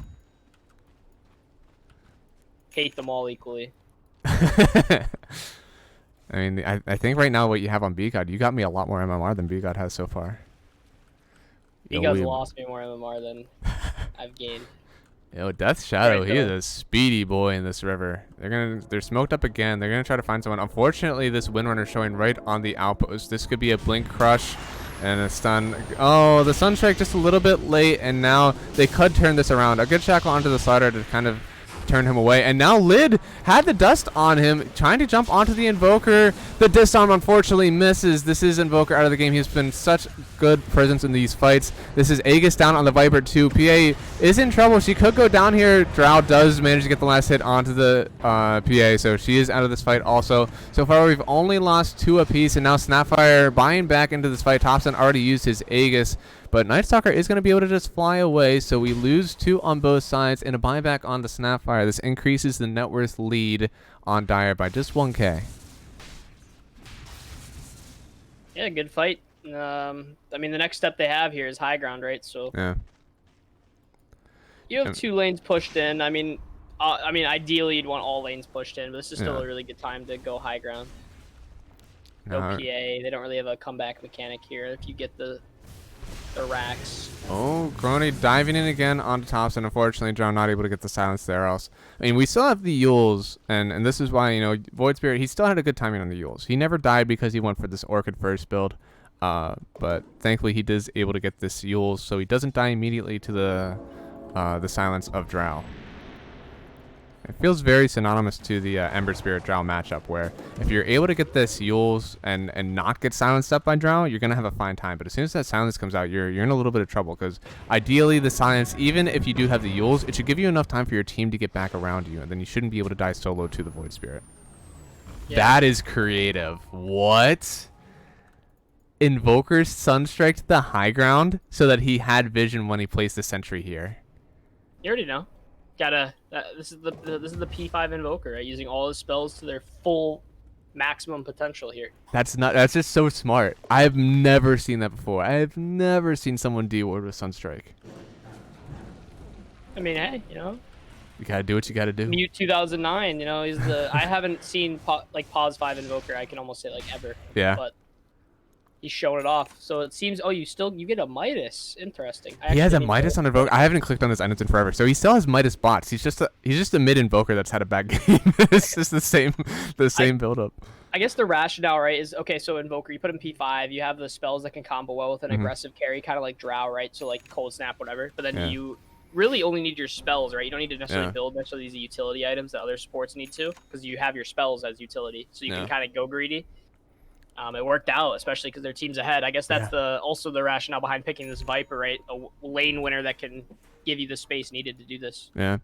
Hate them all equally. I mean, I think right now what you have on B-God, you got me a lot more MMR than B-God has so far. B-God's lost me more MMR than I've gained. Yo, Death Shadow, he is a speedy boy in this river. They're smoked up again. They're gonna try to find someone. Unfortunately, this Windrunner showing right on the outpost. This could be a Blink Crush and a stun. Oh, the Sunstrike just a little bit late, and now they could turn this around. A good shackle onto the Slardar to kind of turn him away, and now Lid had the dust on him, trying to jump onto the Invoker. The disarm unfortunately misses. This is Invoker out of the game. He's been such good presence in these fights. This is Aegis down on the Viper too. PA is in trouble. She could go down here. Drow does manage to get the last hit onto the PA, so she is out of this fight also. So far we've only lost 2 apiece, and now Snapfire buying back into this fight. Thompson already used his Aegis, but Nightstalker is going to be able to just fly away, so we lose 2 on both sides and a buyback on the Snapfire. This increases the net worth lead on Dire by just 1K. Yeah, good fight. I mean, the next step they have here is high ground, right? So Yeah. you have 2 lanes pushed in. I mean, ideally you'd want all lanes pushed in, but this is still a really good time to go high ground. Go PA. They don't really have a comeback mechanic here if you get the racks. Oh, Crony diving in again onto tops, and unfortunately, Drow not able to get the silence there. Else, I mean, we still have the Yules, and this is why, you know, Void Spirit, he still had a good timing on the Yules. He never died because he went for this Orchid first build, but thankfully he is able to get this Yules, so he doesn't die immediately to the silence of Drow. It feels very synonymous to the Ember Spirit Drow matchup, where if you're able to get this Yules and not get silenced up by Drow, you're going to have a fine time. But as soon as that silence comes out, you're in a little bit of trouble, because ideally the silence, even if you do have the Yules, it should give you enough time for your team to get back around you, and then you shouldn't be able to die solo to the Void Spirit. Yeah. That is creative. What? Invoker Sunstriked the high ground so that he had vision when he placed the sentry here. You already know. This is the P5 Invoker, right? Using all his spells to their full maximum potential here. That's just so smart. I've never seen that before. I have never seen someone D-ward with Sunstrike. I mean, hey, you know, you gotta do what you gotta do. Mute 2009, you know, he's the I haven't seen Pause 5 Invoker, I can almost say like ever. Yeah. But he's showing it off. So it seems, you get a Midas. Interesting. He has a Midas on Invoker. I haven't clicked on this Edmonton forever. So he still has Midas bots. He's just a mid Invoker that's had a bad game. It's just the same build up. I guess the rationale, right, is okay, so Invoker, you put him P5, you have the spells that can combo well with an aggressive carry, kind of like Drow, right? So like Cold Snap, whatever. But then you really only need your spells, right? You don't need to necessarily build necessarily these utility items that other sports need to, because you have your spells as utility. So you can kind of go greedy. It worked out, especially because their team's ahead. I guess that's also the rationale behind picking this Viper, right? A lane winner that can give you the space needed to do this. Yeah.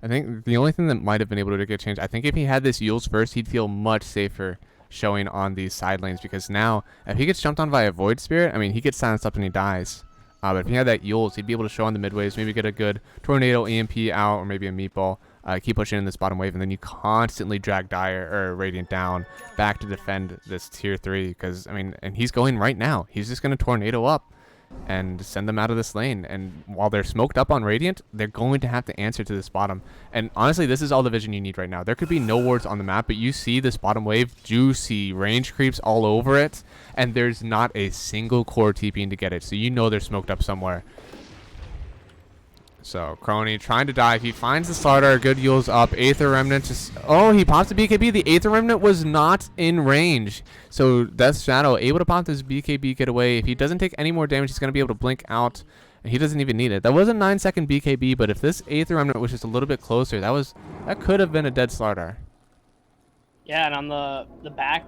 I think the only thing that might have been able to get changed, I think if he had this Yules first, he'd feel much safer showing on these side lanes, because now, if he gets jumped on by a Void Spirit, I mean, he gets silenced up and he dies. But if he had that Yules, he'd be able to show on the mid waves, maybe get a good Tornado EMP out, or maybe a Meatball. Keep pushing in this bottom wave, and then you constantly drag Dire or Radiant down back to defend this tier 3, because, I mean, and he's going right now. He's just going to Tornado up and send them out of this lane, and while they're smoked up on Radiant, they're going to have to answer to this bottom. And honestly, this is all the vision you need right now. There could be no wards on the map, but you see this bottom wave, juicy range creeps all over it, and there's not a single core TPing to get it, so you know they're smoked up somewhere. So Crony trying to dive. He finds the Slardar. Good Yule's up. Aether Remnant just... Oh, he pops the BKB. The Aether Remnant was not in range. So Death's Shadow able to pop this BKB getaway. If he doesn't take any more damage, he's going to be able to blink out. And he doesn't even need it. That was a 9-second BKB, but if this Aether Remnant was just a little bit closer, that could have been a dead Slardar. Yeah, and on the back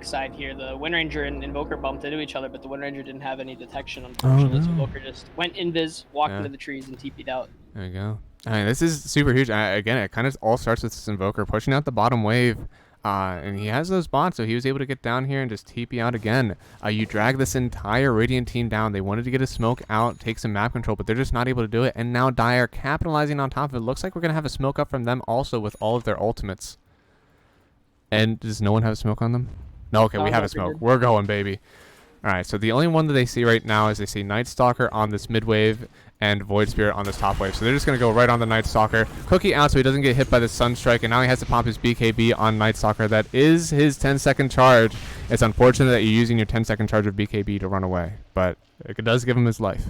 side here, the Wind Ranger and Invoker bumped into each other, but the Wind Ranger didn't have any detection, unfortunately. So Invoker just went invis, walked into the trees, and TP'd out. There you go. I mean, this is super huge. Again, it kind of all starts with this Invoker pushing out the bottom wave, and he has those bots, so he was able to get down here and just TP out again. You drag this entire Radiant team down. They wanted to get a smoke out, take some map control, but they're just not able to do it. And now Dire capitalizing on top of it. Looks like we're going to have a smoke up from them also with all of their ultimates. And does no one have a smoke on them? No, okay, we have a smoke. We're going, baby. All right, so the only one that they see right now is they see Night Stalker on this mid wave and Void Spirit on this top wave. So they're just going to go right on the Night Stalker. Cookie out so he doesn't get hit by the Sunstrike, and now he has to pop his BKB on Night Stalker. That is his 10-second charge. It's unfortunate that you're using your 10-second charge of BKB to run away, but it does give him his life.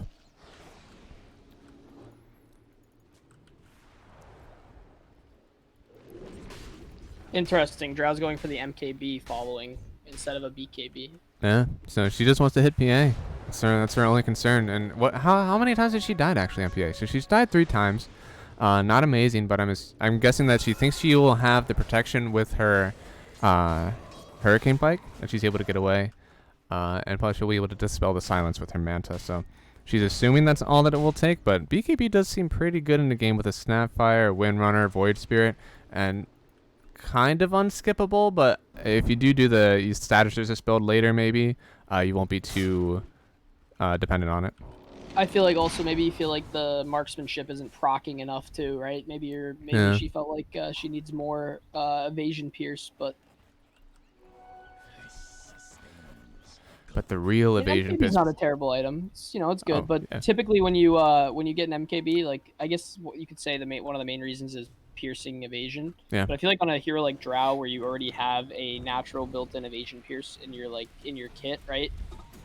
Interesting. Drow's going for the MKB following instead of a BKB. Yeah, so she just wants to hit PA. That's her only concern. And how many times has she died actually on PA? So she's died 3 times. Not amazing, but I'm guessing that she thinks she will have the protection with her Hurricane Pike, that she's able to get away. And probably she'll be able to dispel the silence with her Manta. So she's assuming that's all that it will take, but BKB does seem pretty good in the game with a Snapfire, Windrunner, Void Spirit, and kind of unskippable, but if you do the status resist build later, maybe you won't be too dependent on it. I feel like also maybe you feel like the marksmanship isn't proccing enough too, right? Maybe she felt like she needs more evasion pierce, but But the real evasion MKB is not a terrible item. It's, it's good, but typically when you get an MKB, like I guess what you could say one of the main reasons is piercing evasion. Yeah. But I feel like on a hero like Drow, where you already have a natural built-in evasion pierce in your kit, right?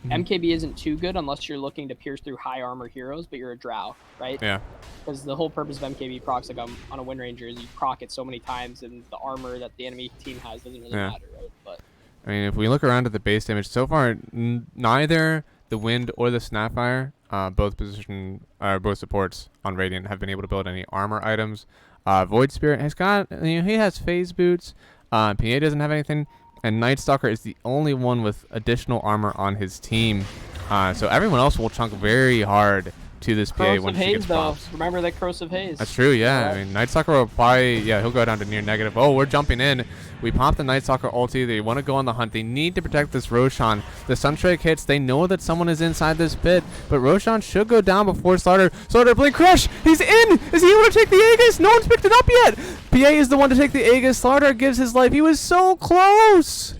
MKB isn't too good unless you're looking to pierce through high armor heroes, but you're a Drow, right? Yeah. Because the whole purpose of MKB procs on a Wind Ranger is you proc it so many times, and the armor that the enemy team has doesn't really matter, right? But I mean, if we look around at the base damage, so far neither the Wind or the Snapfire, both supports on Radiant, have been able to build any armor items. Void Spirit has got, he has phase boots. PA doesn't have anything. And Night Stalker is the only one with additional armor on his team. So everyone else will chunk very hard to this PA when she gets pops. Remember that Corrosive Haze. That's true, yeah. I mean, Night Stalker will probably, he'll go down to near negative. Oh, we're jumping in. We pop the Night Stalker ulti. They want to go on the hunt. They need to protect this Roshan. The Sunstrike hits. They know that someone is inside this pit, but Roshan should go down before Slaughter. Slaughter, Blink Crush. He's in. Is he able to take the Aegis? No one's picked it up yet. PA is the one to take the Aegis. Slaughter gives his life. He was so close.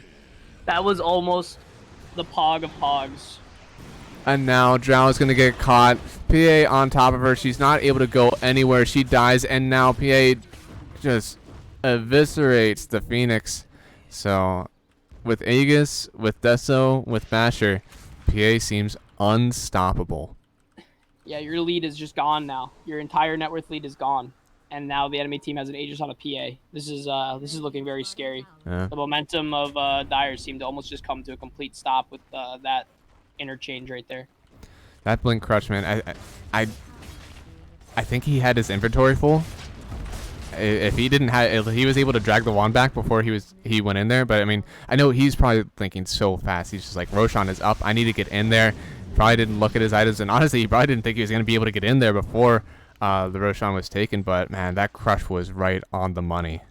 That was almost the Pog of Pogs. And now Drow is going to get caught. PA on top of her. She's not able to go anywhere. She dies, and now PA just eviscerates the Phoenix. So with Aegis, with Deso, with Basher, PA seems unstoppable. Yeah, your lead is just gone now. Your entire net worth lead is gone. And now the enemy team has an Aegis on a PA. This is looking very scary. Yeah. The momentum of Dire seemed to almost just come to a complete stop with that interchange right there. That Blink Crush, man, I think he had his inventory full. If he didn't have, if he was able to drag the wand back before he went in there. But I mean, I know he's probably thinking so fast. He's just like, Roshan is up. I need to get in there. Probably didn't look at his items, and honestly, he probably didn't think he was going to be able to get in there before the Roshan was taken. But man, that crush was right on the money.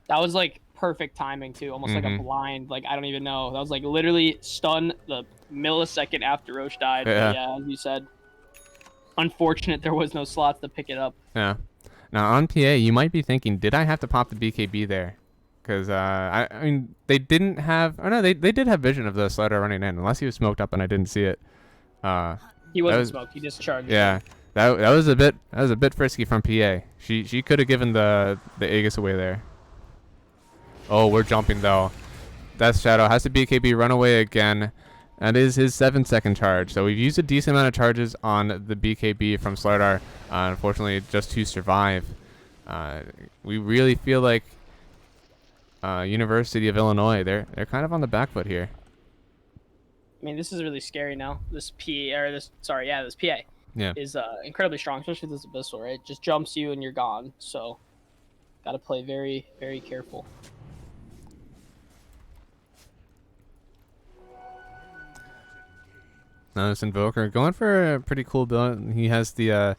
That was like perfect timing too, almost like a blind. Like I don't even know. That was like literally stun the millisecond after Roche died. Yeah. But yeah, as you said, unfortunate there was no slots to pick it up. Yeah. Now on PA, you might be thinking, did I have to pop the BKB there? Because I mean, they didn't have. Oh no, they did have vision of the Slider running in, unless he was smoked up and I didn't see it. He wasn't smoked. He just charged. Yeah. That was a bit frisky from PA. She could have given the Aegis away there. Oh, we're jumping though. Death Shadow has to BKB run away again. That is his 7-second charge. So we've used a decent amount of charges on the BKB from Slardar, unfortunately just to survive. We really feel like University of Illinois, they're kind of on the back foot here. I mean, this is really scary now. This PA Yeah. is incredibly strong, especially with this Abyssal, right? Just jumps you and you're gone. So got to play very, very careful. Now this Invoker going for a pretty cool build. He has the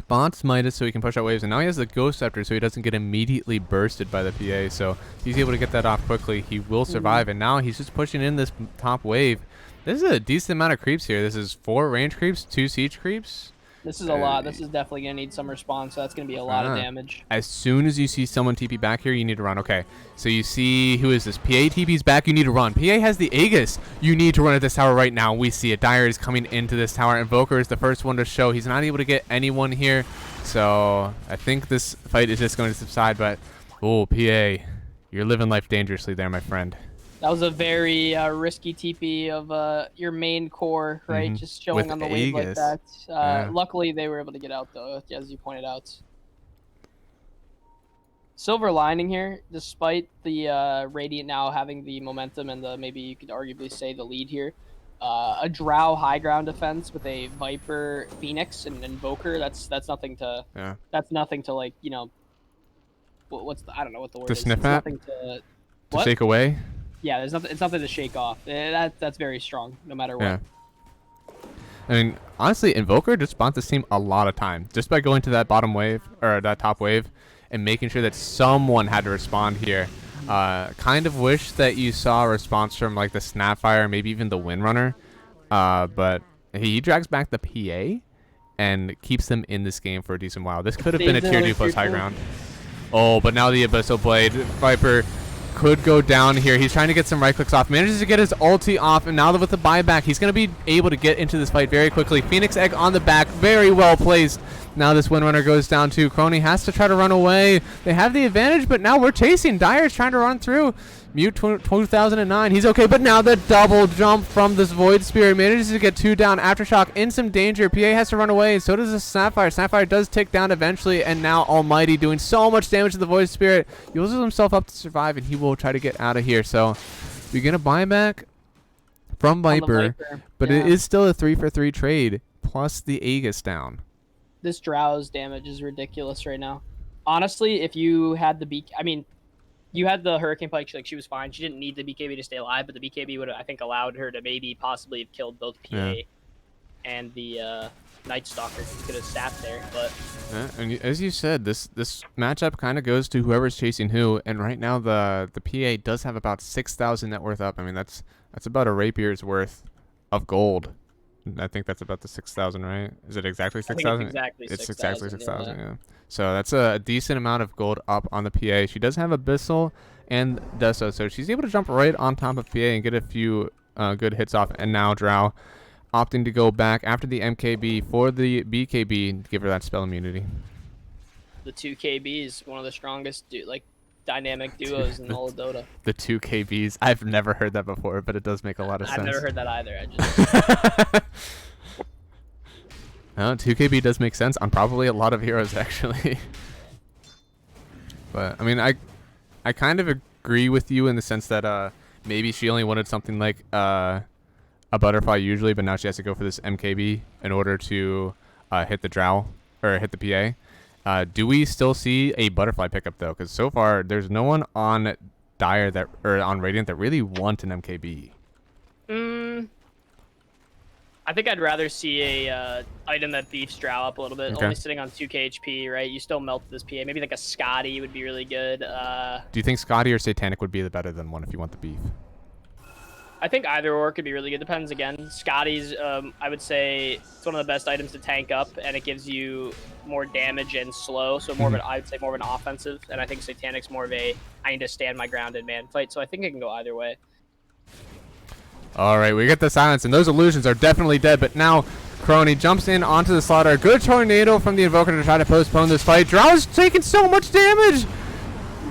Bont's Midas so he can push out waves, and now he has the Ghost Scepter so he doesn't get immediately bursted by the PA. So if he's able to get that off quickly, he will survive. And now he's just pushing in this top wave. This is a decent amount of creeps here. This is 4 range creeps, 2 siege creeps. This is a lot. This is definitely going to need some response, so that's going to be a lot of damage. As soon as you see someone TP back here, you need to run. Okay, so you see, who is this? PA TP's back, you need to run. PA has the Aegis. You need to run at this tower right now. We see it. Dire is coming into this tower. Invoker is the first one to show. He's not able to get anyone here, so I think this fight is just going to subside, but, oh, PA, you're living life dangerously there, my friend. That was a very risky TP of your main core, right? Just showing With on the wave like Aegis. that. Luckily, they were able to get out, though, as you pointed out. Silver lining here, despite the Radiant now having the momentum and maybe you could arguably say the lead here. A Drow high ground defense with a Viper, Phoenix, and Invoker. That's nothing to. Yeah. That's nothing to like what's the, I don't know what the word To is. sniff It's at? nothing to. To shake away? Yeah, there's nothing. It's nothing to shake off. That's very strong, no matter what. Yeah. I mean, honestly, Invoker just spawns this team a lot of time. Just by going to that bottom wave, or that top wave, and making sure that someone had to respond here. Kind of wish that you saw a response from like the Snapfire, maybe even the Windrunner. But he drags back the PA and keeps them in this game for a decent while. This could have been a tier 2 plus high ground. Oh, but now the Abyssal Blade. Viper could go down here. He's trying to get some right clicks off. Manages to get his ulti off, and now with the buyback, he's going to be able to get into this fight very quickly. Phoenix Egg on the back, very well placed. Now this Windrunner goes down too. Crony has to try to run away. They have the advantage, but now we're chasing. Dyer's trying to run through. Mute 2009, he's okay, but now the double jump from this Void Spirit manages to get 2 down. Aftershock in some danger. PA has to run away, and so does the Sapphire. Sapphire does tick down eventually, and now Almighty doing so much damage to the Void Spirit. He uses himself up to survive, and he will try to get out of here. So we're going to buy back from Viper, but it is still a 3-for-3 trade, plus the Aegis down. This Drow's damage is ridiculous right now. Honestly, if you had the beak, I mean, you had the Hurricane Pike, she was fine. She didn't need the BKB to stay alive, but the BKB would have, I think, allowed her to maybe possibly have killed both PA and the Night Stalker. She could have sat there, but... Yeah, and as you said, this matchup kind of goes to whoever's chasing who, and right now the PA does have about 6,000 net worth up. I mean, that's about a rapier's worth of gold. I think that's about the 6,000, right? Is it exactly 6,000? It's exactly 6,000, yeah. So that's a decent amount of gold up on the PA. She does have Abyssal and Deso, so she's able to jump right on top of PA and get a few good hits off. And now Drow opting to go back after the MKB for the BKB to give her that spell immunity. The 2 KB is one of the strongest dynamic duos in all of Dota. The 2 KBs. I've never heard that before, but it does make a lot of sense. I've never heard that either. 2 KB does make sense on probably a lot of heroes, actually. But, I mean, I kind of agree with you in the sense that maybe she only wanted something like a Butterfly usually, but now she has to go for this MKB in order to hit the Drow, or hit the PA. Do we still see a Butterfly pickup, though? Because so far, there's no one on Dire or on Radiant that really want an MKB. I think I'd rather see a item that beefs Drow up a little bit. Okay. Only sitting on 2k HP, right? You still melt this PA. Maybe like a Scotty would be really good. Do you think Scotty or Satanic would be the better than one if you want the beef? I think either or could be really good. Depends again. Scotty's, I would say, it's one of the best items to tank up, and it gives you more damage and slow. So more of an, I'd say more of an offensive. And I think Satanic's more of a, I need to stand my ground in man fight. So I think it can go either way. All right, we get the silence, and those illusions are definitely dead. But now Crony jumps in onto the slaughter. Good tornado from the Invoker to try to postpone this fight. Drow's taking so much damage.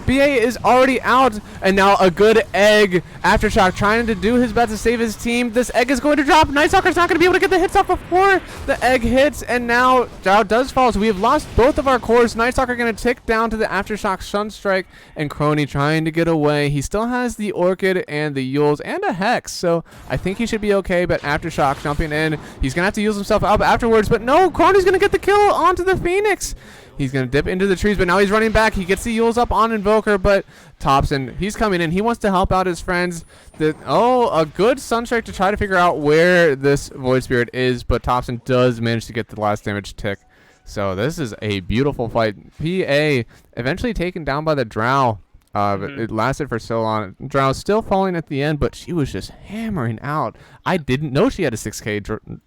BA is already out, and now a good egg. Aftershock trying to do his best to save his team. This egg is going to drop. Night Stalker's not going to be able to get the hits off before the egg hits, and now Drow does fall. So we have lost both of our cores. Night Stalker going to tick down to the Aftershock Sunstrike, and Crony trying to get away. He still has the Orchid and the Yules and a Hex, so I think he should be okay, but Aftershock jumping in. He's going to have to use himself up afterwards, but no, Crony's going to get the kill onto the Phoenix. He's going to dip into the trees, but now he's running back. He gets the Yules up on Invoker, but Thompson, he's coming in. He wants to help out his friends. A good Sunstrike to try to figure out where this Void Spirit is, but Thompson does manage to get the last damage tick. So this is a beautiful fight. PA eventually taken down by the Drow. But it lasted for so long. Drow still falling at the end, but she was just hammering out. I didn't know she had a 6k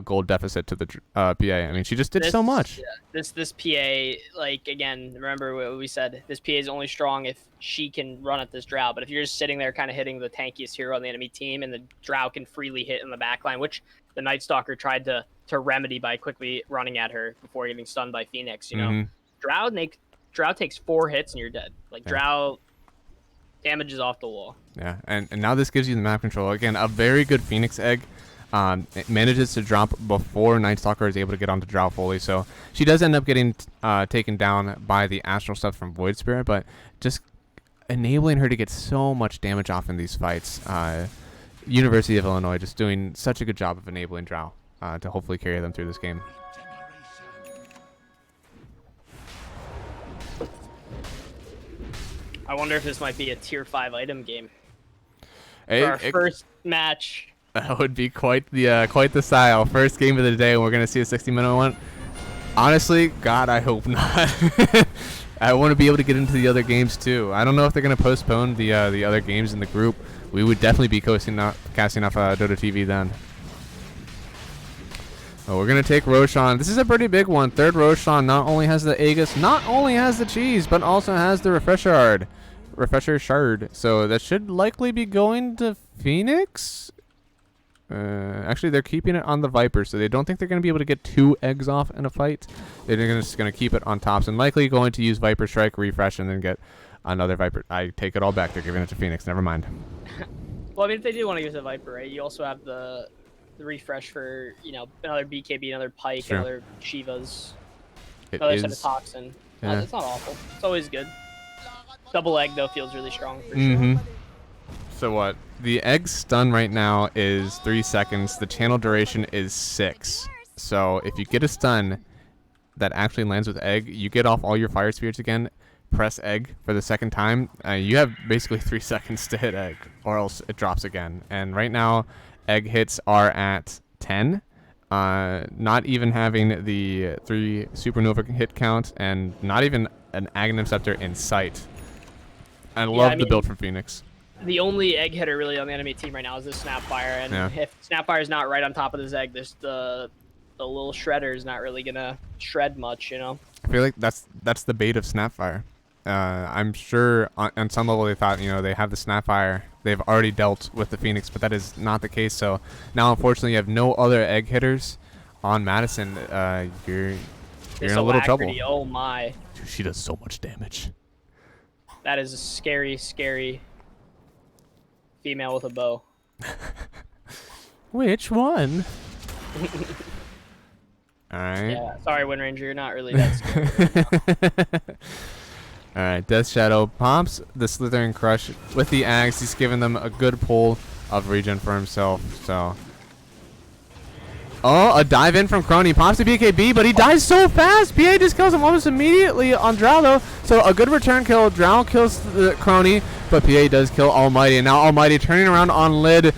gold deficit to the PA. I mean, she just did so much. Yeah, this PA, like, again, remember what we said, this PA is only strong if she can run at this Drow, but if you're just sitting there kind of hitting the tankiest hero on the enemy team and the Drow can freely hit in the backline, which the Night Stalker tried to remedy by quickly running at her before getting stunned by Phoenix, you know. Drow takes 4 hits and you're dead. Like, Drow damages off the wall. Yeah, and now this gives you the map control. Again, a very good Phoenix egg. It manages to drop before Night Stalker is able to get onto Drow fully, so she does end up getting taken down by the Astral stuff from Void Spirit, but just enabling her to get so much damage off in these fights. University of Illinois just doing such a good job of enabling Drow to hopefully carry them through this game. I wonder if this might be a tier 5 item game for our first match. That would be quite the style. First game of the day, and we're gonna see a 60-minute one. Honestly, God, I hope not. I want to be able to get into the other games too. I don't know if they're gonna postpone the other games in the group. We would definitely be casting off Dota TV then. Oh, we're gonna take Roshan. This is a pretty big one. Third Roshan not only has the Aegis, not only has the cheese, but also has the Refresher Ard. refresher shard. So that should likely be going to Phoenix. Actually, they're keeping it on the Viper, so they don't think they're going to be able to get 2 eggs off in a fight. They're just going to keep it on tops and likely going to use Viper Strike, refresh, and then get another Viper. I take it all back. They're giving it to Phoenix. Never mind. Well, I mean, if they do want to use a Viper, right, you also have the refresh for, another BKB, another Pike, another Shivas, another set of Toxin. Yeah. It's not awful. It's always good. Double egg, though, feels really strong for sure. So what? The egg stun right now is 3 seconds. The channel duration is 6. So if you get a stun that actually lands with egg, you get off all your fire spirits again, press egg for the second time. You have basically 3 seconds to hit egg, or else it drops again. And right now, egg hits are at 10. Not even having the 3 supernova hit count, and not even an Aghanim Scepter in sight. I love the build from Phoenix. The only egg hitter really on the enemy team right now is the Snapfire, and if Snapfire's not right on top of this egg, there's the little shredder's not really gonna shred much, I feel like that's the bait of Snapfire. I'm sure on some level they thought, they have the Snapfire, they've already dealt with the Phoenix, but that is not the case. So now, unfortunately, you have no other egg hitters on Madison. You're in a little trouble. Oh my! Dude, she does so much damage. That is a scary, scary female with a bow. Which one? All right. Yeah, sorry, Wind Ranger, you're not really that scary. All right, Death Shadow pops the Slithering Crush with the axe. He's giving them a good pull of regen for himself. So, a dive in from Crony. Pops the BKB, but he dies so fast. PA just kills him almost immediately on Drow, though. So a good return kill. Drow kills the Crony, but PA does kill Almighty. And now Almighty turning around on Lid.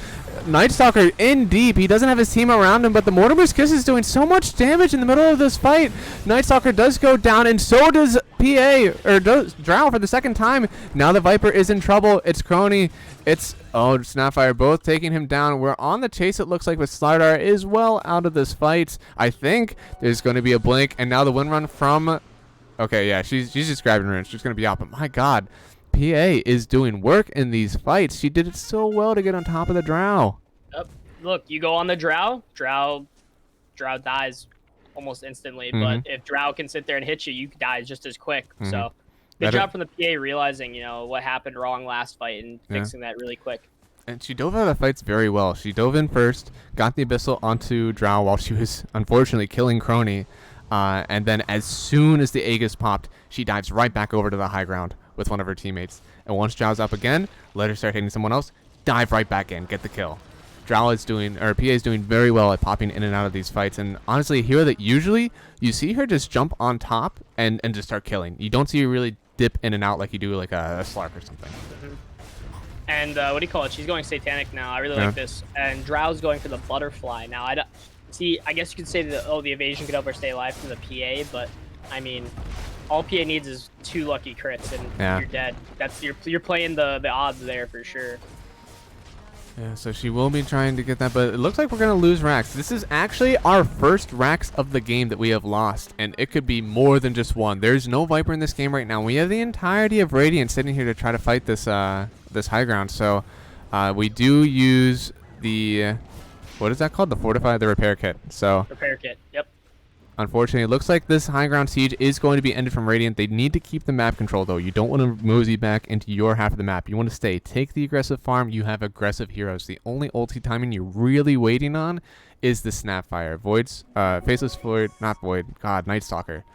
Night Stalker in deep. He doesn't have his team around him, but the Mortimer's Kiss is doing so much damage in the middle of this fight. Night Stalker does go down, and so does PA, or does Drow for the second time. Now the Viper is in trouble. It's Crony. It's, Snapfire both taking him down. We're on the chase, it looks like, with Slardar is well out of this fight. I think there's going to be a blink, and now the win run from... Okay, yeah, she's just grabbing runes. She's going to be out, but my God. PA is doing work in these fights. She did it so well to get on top of the Drow. Yep. Look, you go on the Drow dies almost instantly. But if Drow can sit there and hit you, you die just as quick. So good job from the PA realizing, what happened wrong last fight and fixing that really quick. And she dove out of the fights very well. She dove in first, got the Abyssal onto Drow while she was unfortunately killing Crony. And then as soon as the Aegis popped, she dives right back over to the high ground with one of her teammates. And once Drow's up again, let her start hitting someone else, dive right back in, get the kill. Drow is doing, or PA is doing very well at popping in and out of these fights. And honestly, a hero that usually you see her just jump on top and just start killing. You don't see her really dip in and out like you do like a Slark or something. And what do you call it? She's going Satanic now. I really like this. And Drow's going for the Butterfly. Now, I guess you could say that, the evasion could help her stay alive from the PA, but, I mean, all PA needs is 2 lucky crits, and you're dead. You're playing the odds there for sure. Yeah, so she will be trying to get that, but it looks like we're going to lose Rax. This is actually our first Rax of the game that we have lost, and it could be more than just one. There's no Viper in this game right now. We have the entirety of Radiant sitting here to try to fight this this high ground. So we do use the... What is that called? The repair kit. So repair kit. Yep. Unfortunately, it looks like this high ground siege is going to be ended from Radiant. They need to keep the map control, though. You don't want to mosey back into your half of the map. You want to stay. Take the aggressive farm. You have aggressive heroes. The only ulti timing you're really waiting on is the Snapfire. Void's, Faceless Void, not Void, God, Night Stalker.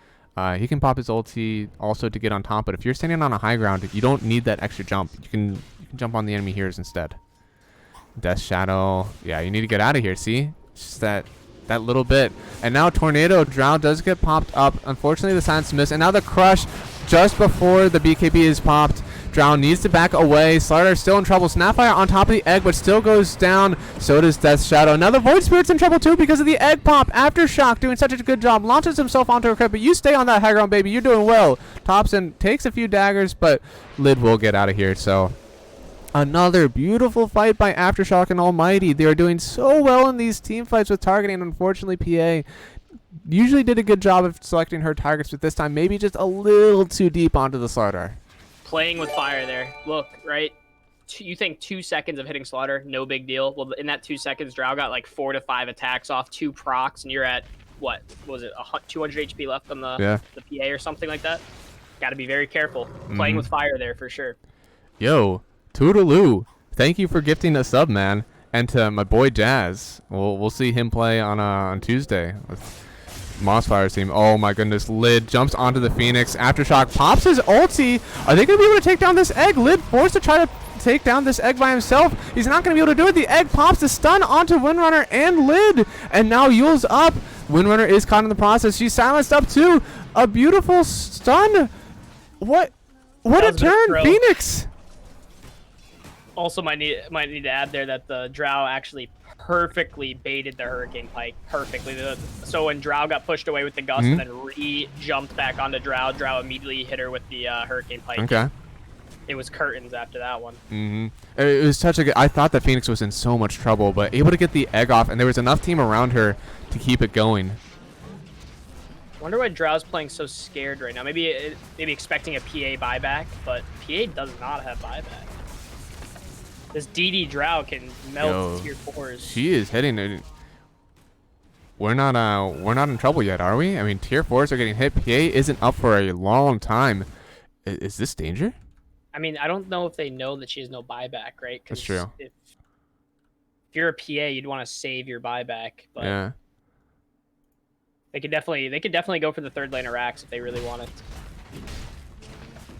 He can pop his ulti also to get on top, but if you're standing on a high ground, you don't need that extra jump. You can jump on the enemy heroes instead. Death Shadow. Yeah, you need to get out of here, see? It's just that little bit. And now Tornado Drow does get popped up. Unfortunately, the silence miss. And now the Crush just before the BKB is popped. Drow needs to back away. Slardar still in trouble. Snapfire on top of the egg, but still goes down. So does Death Shadow. Now the Void Spirit's in trouble too because of the egg pop. Aftershock doing such a good job. Launches himself onto a crit, but you stay on that high ground, baby. You're doing well. Thompson takes a few daggers, but Lid will get out of here. So another beautiful fight by Aftershock and Almighty. They are doing so well in these team fights with targeting. Unfortunately, PA usually did a good job of selecting her targets, but this time maybe just a little too deep onto the Slardar. playing with fire there. Look, right? You think 2 seconds of hitting Slaughter, no big deal. Well, in that 2 seconds, Drow got like 4 to 5 attacks off, 2 procs, and you're at, what was it, 200 HP left on the PA or something like that? Got to be very careful. Playing with fire there for sure. Yo, Toodaloo. Thank you for gifting a sub, man. And to my boy Jazz. We'll see him play on Tuesday with Mossfire's team. Oh my goodness. Lid jumps onto the Phoenix. Aftershock pops his ulti. Are they going to be able to take down this egg? Lid forced to try to take down this egg by himself. He's not going to be able to do it. The egg pops the stun onto Windrunner and Lid. And now Yule's up. Windrunner is caught in the process. She's silenced up too. A beautiful stun. What a turn, Phoenix. Also, might need to add there that the Drow actually perfectly baited the Hurricane Pike perfectly. So when Drow got pushed away with the Gust and then re-jumped back onto Drow, Drow immediately hit her with the Hurricane Pike. Okay. It was curtains after that one. It was such a good... I thought that Phoenix was in so much trouble, but able to get the egg off, and there was enough team around her to keep it going. Wonder why Drow's playing so scared right now. Maybe expecting a PA buyback, but PA does not have buyback. This DD Drow can melt tier 4s. She is hitting it. We're not in trouble yet, are we? I mean, tier 4s are getting hit. PA isn't up for a long time. Is this danger? I mean, I don't know if they know that she has no buyback, right? That's true. If you're a PA, you'd want to save your buyback, but yeah. They could definitely go for the third lane of Rax if they really want it.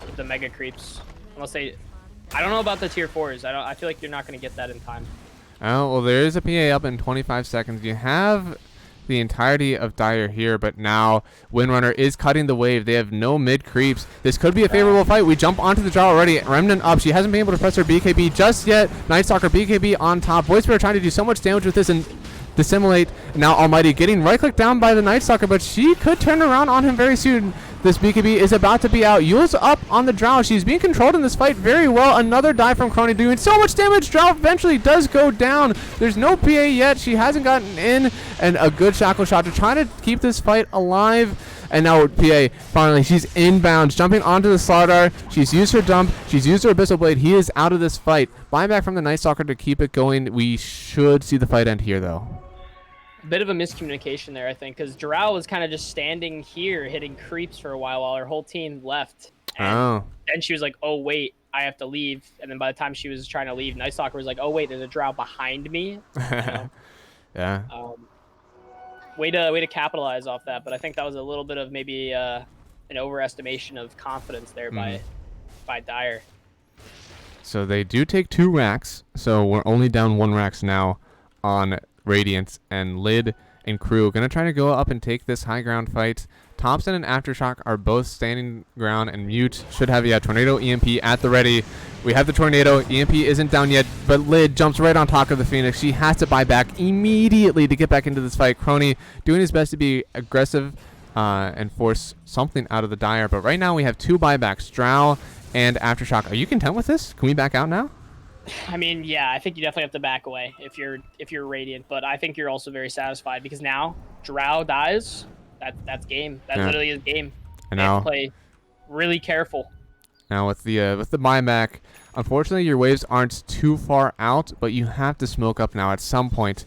With the mega creeps, unless they. I don't know about the tier 4s. I feel like you're not going to get that in time. Oh, well, there is a PA up in 25 seconds. You have the entirety of Dire here, but now Windrunner is cutting the wave. They have no mid creeps. This could be a favorable fight. We jump onto the draw already. Remnant up. She hasn't been able to press her BKB just yet. Nightstalker BKB on top. Void Spirit trying to do so much damage with this and dissimulate. Now Almighty getting right-clicked down by the Nightstalker, but she could turn around on him very soon. This BKB is about to be out. Yule's up on the Drow. She's being controlled in this fight very well. Another dive from Crony doing so much damage. Drow eventually does go down. There's no PA yet. She hasn't gotten in. And a good shackle shot to try to keep this fight alive. And now PA, finally, she's inbound, jumping onto the Slardar. She's used her dump. She's used her Abyssal Blade. He is out of this fight. Buyback from the Nightstalker to keep it going. We should see the fight end here, though. Bit of a miscommunication there, I think, because Drow was kind of just standing here hitting creeps for a while her whole team left. And then she was like, oh, wait, I have to leave. And then by the time she was trying to leave, Nightstalker was like, oh, wait, there's a Drow behind me. Yeah. Way to capitalize off that. But I think that was a little bit of maybe an overestimation of confidence there by Dire. So they do take 2 racks. So we're only down 1 racks now on Radiance, and Lid and crew gonna try to go up and take this high ground fight. Thompson and Aftershock are both standing ground, and Mute should have Tornado EMP at the ready. We have the Tornado. EMP isn't down yet, but Lid jumps right on top of the Phoenix. She has to buy back immediately to get back into this fight. Crony doing his best to be aggressive and force something out of the Dire, but right now we have 2 buybacks, Drow and Aftershock. Are you content with this? Can we back out now? I mean, yeah, I think you definitely have to back away if you're Radiant, but I think you're also very satisfied because now Drow dies. That's game. That literally is game. And now have to play really careful. Now with the buyback, unfortunately your waves aren't too far out, but you have to smoke up now at some point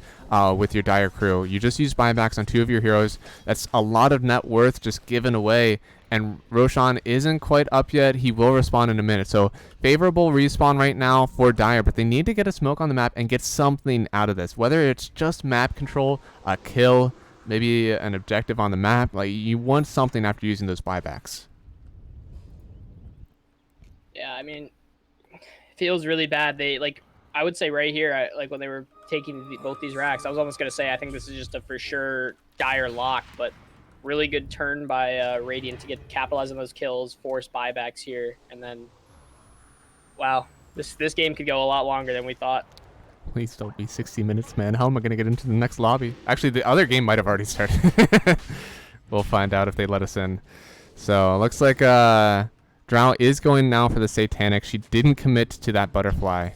with your Dire crew. You just use buybacks on 2 of your heroes. That's a lot of net worth just given away. And Roshan isn't quite up yet. He will respawn in a minute. So favorable respawn right now for Dire, but they need to get a smoke on the map and get something out of this. Whether it's just map control, a kill, maybe an objective on the map. Like, you want something after using those buybacks. Yeah, I mean, it feels really bad. I would say right here, when they were taking both these racks, I was almost going to say I think this is just a for sure Dire lock, but really good turn by Radiant to capitalize on those kills, force buybacks here, and then, wow, this game could go a lot longer than we thought. Please don't be 60 minutes, man. How am I going to get into the next lobby? Actually, the other game might have already started. We'll find out if they let us in. So, looks like Drow is going now for the Satanic. She didn't commit to that butterfly.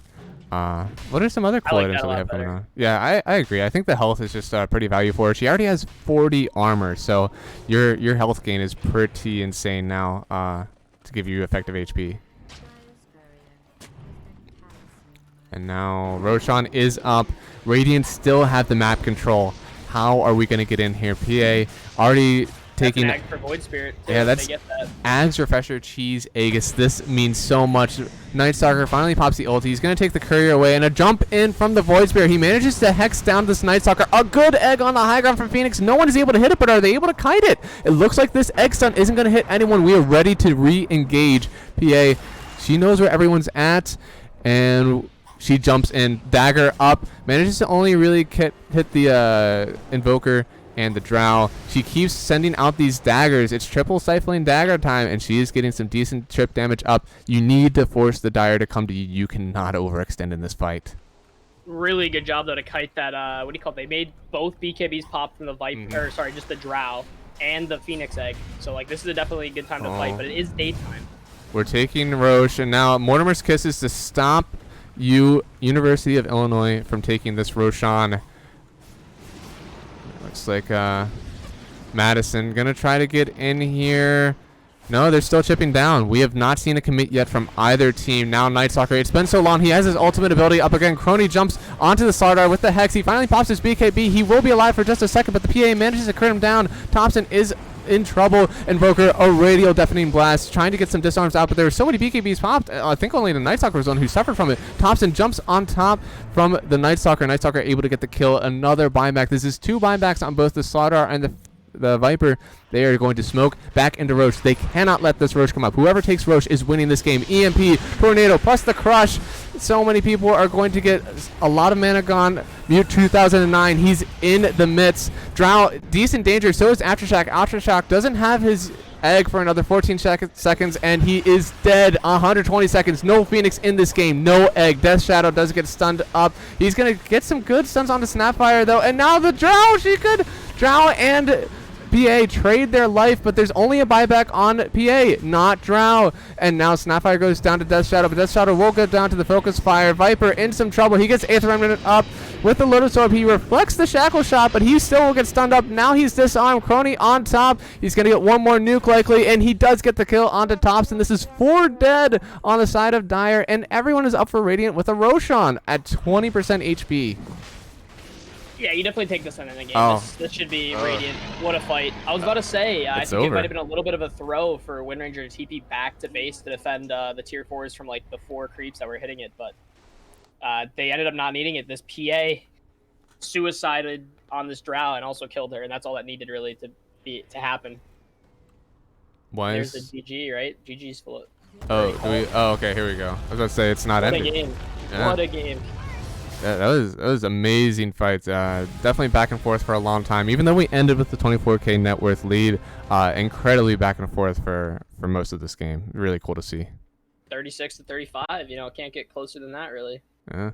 What are some other cool items that we have going on? Yeah, I agree. I think the health is just pretty value for her. She already has 40 armor, so your health gain is pretty insane now to give you effective HP. And now Roshan is up. Radiant still have the map control. How are we going to get in here? PA already taking... That's an Ag for Void Spirit. Too, yeah, that's that. Ags, Refresher, Cheese, Aegis. This means so much. Night Stalker finally pops the ulti. He's going to take the courier away, and a jump in from the Void Spirit. He manages to hex down this Night Stalker. A good egg on the high ground from Phoenix. No one is able to hit it, but are they able to kite it? It looks like this egg stun isn't going to hit anyone. We are ready to re-engage. PA, she knows where everyone's at, and she jumps in. Dagger up. Manages to only really hit the Invoker and the Drow. She keeps sending out these daggers. It's triple stifling dagger time, and she is getting some decent trip damage up. You need to force the Dire to come to you. You cannot overextend in this fight. Really good job, though, to kite that, what do you call it? They made both BKBs pop from the Viper, or sorry, just the Drow and the Phoenix Egg. So, like, this is definitely a good time to fight, but it is daytime. We're taking Roche, and now Mortimer's Kiss is to stop University of Illinois from taking this Roshan. Looks like Madison gonna try to get in here. No, they're still chipping down. We have not seen a commit yet from either team. Now Night Stalker, it's been so long. He has his ultimate ability up again. Crony jumps onto the Slardar with the Hex. He finally pops his BKB. He will be alive for just a second, but the PA manages to crit him down. Thompson is in trouble. Invoker, a radio deafening blast, trying to get some disarms out, but there were so many BKBs popped. I think only the Night Stalker was the one who suffered from it. Thompson jumps on top from the Night Stalker. Night Stalker able to get the kill. Another buyback. This is 2 buybacks on both the Slardar and the Viper. They are going to smoke back into Roche. They cannot let this Roche come up. Whoever takes Roche is winning this game. EMP, Tornado, plus the Crush. So many people are going to get a lot of mana gone. Mute 2009, he's in the midst. Drow, decent danger. So is Aftershock. Aftershock doesn't have his egg for another 14 seconds, and he is dead. 120 seconds. No Phoenix in this game. No egg. Death Shadow does get stunned up. He's going to get some good stuns on the Snapfire, though. And now the Drow, Drow and PA trade their life, but there's only a buyback on PA, not Drow. And now Snapfire goes down to Death Shadow, but Death Shadow will go down to the Focus Fire. Viper in some trouble. He gets Aether Remnant up with the Lotus Orb. He reflects the Shackle Shot, but he still will get stunned up. Now he's disarmed. Crony on top. He's going to get one more nuke likely, and he does get the kill onto Thompson. This is 4 dead on the side of Dire, and everyone is up for Radiant with a Roshan at 20% HP. Yeah, you definitely take this one in the game. This should be Radiant. What a fight. I was about to say, I think it might have been a little bit of a throw for Wind Ranger to TP back to base to defend the tier 4s from like the 4 creeps that were hitting it, but they ended up not needing it. This PA suicided on this Drow and also killed her, and that's all that needed really to happen. There's the GG, right? GG's full of... okay, here we go. I was about to say, it's not ending. What a game. Yeah. What a game. That was amazing fights. Definitely back and forth for a long time. Even though we ended with the 24K net worth lead, incredibly back and forth for most of this game. Really cool to see. 36 to 35. You know, can't get closer than that, really. Yeah.